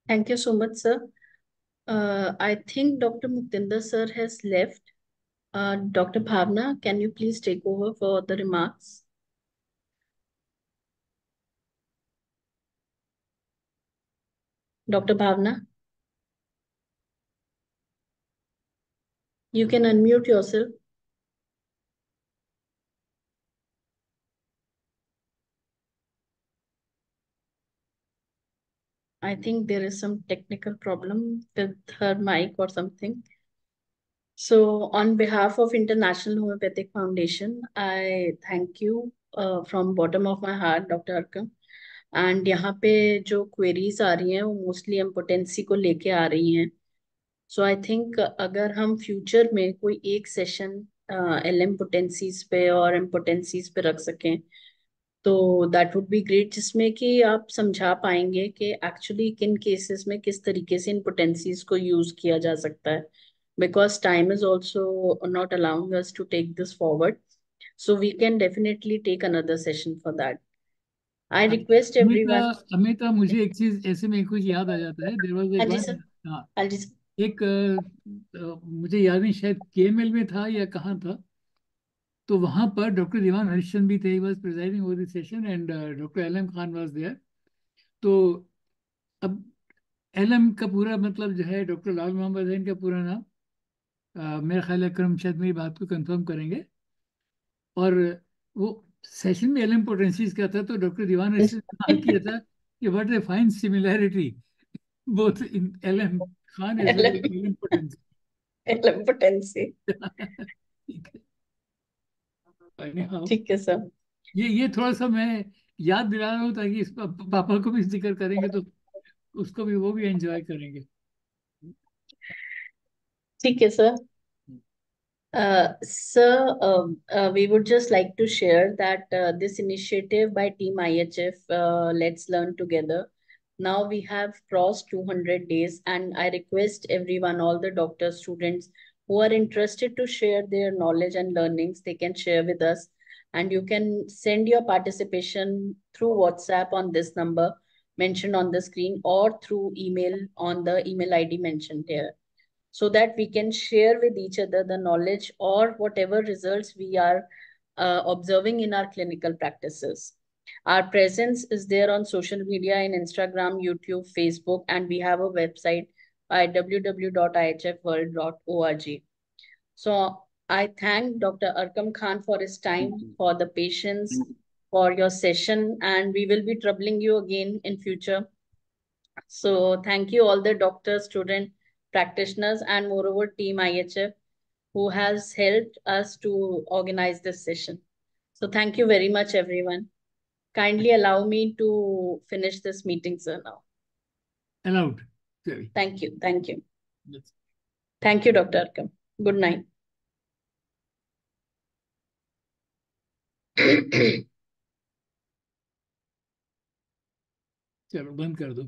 Thank you so much, sir. I think Dr. Muktinder sir has left. Dr. Bhavna, can you please take over for the remarks? Dr. Bhavna, you can unmute yourself. I think there is some technical problem with her mic or something. So, on behalf of International Homeopathic Foundation, I thank you from bottom of my heart, Dr. Arkam. And यहाँ पे जो queries आ रही हैं वो mostly impotency को लेके आ रही हैं. So I think अगर हम फ्यूचर में कोई एक सेशन LM potencies पे और impotencies पे रख सकें तो दैट वुड बी ग्रेट, जिसमें कि आप समझा पाएंगे कि एक्चुअली किन केसेस में किस तरीके से इन पोटेंसीज को यूज किया जा सकता है, because time is also not allowing us to take this forward, so we can definitely take another session for that. I request Amita, everyone. Amita, मुझे एक चीज ऐसे में कुछ याद आ जाता है। देयर वाज ए हाँ जी वन। सर. हाँ, हाँ जी. एक मुझे याद नहीं, शायद केएमएल में था या कहाँ था, तो वहां पर डॉक्टर दीवान हरिश्चंद्र भी थे, he was presiding over the session, and doctor LM Khan was there. तो अब एलएम का पूरा मतलब जो है, डॉक्टर लाल मोहम्मद है इनका पूरा नाम। मेरा ख्याल है करम शायद मेरी बात को कंफर्म करेंगे। और वो सेशन में एलएम पोटेंसीज का था, तो डॉक्टर दीवान हरिश्चंद्र ने सवाल किया था कि what a fine similarity both in LM Khan as well as LM LM Potency. Potency. ठीक है। Anyhow, ठीक है सर. ये थोड़ा सा मैं याद दिला रहा हूँ, ताकि इस पापा को भी जिक्र करेंगे तो उसको भी, वो भी एंजॉय करेंगे। ठीक है sir. Sir, we would just like to share that this initiative by Team IHF, Let's Learn Together, now we have crossed 200 days, and I request everyone, all the doctors, students who are interested to share their knowledge and learnings, they can share with us. And you can send your participation through WhatsApp on this number mentioned on the screen, or through email on the email ID mentioned here, so that we can share with each other the knowledge or whatever results we are observing in our clinical practices. Our presence is there on social media in Instagram, YouTube, Facebook, and we have a website at www.ihfworld.org. So I thank Dr. Arkam Khan for his time, much. for the patience, for your session, and we will be troubling you again in future. So thank you all the doctors, student, practitioners, and moreover Team IHF who has helped us to organize this session. So thank you very much, everyone. Kindly allow me to finish this meeting, sir, now. Allowed. Sorry. Thank you. Thank you. Yes. Thank you, Dr. Arkam. Good night. चलो बंद कर दो।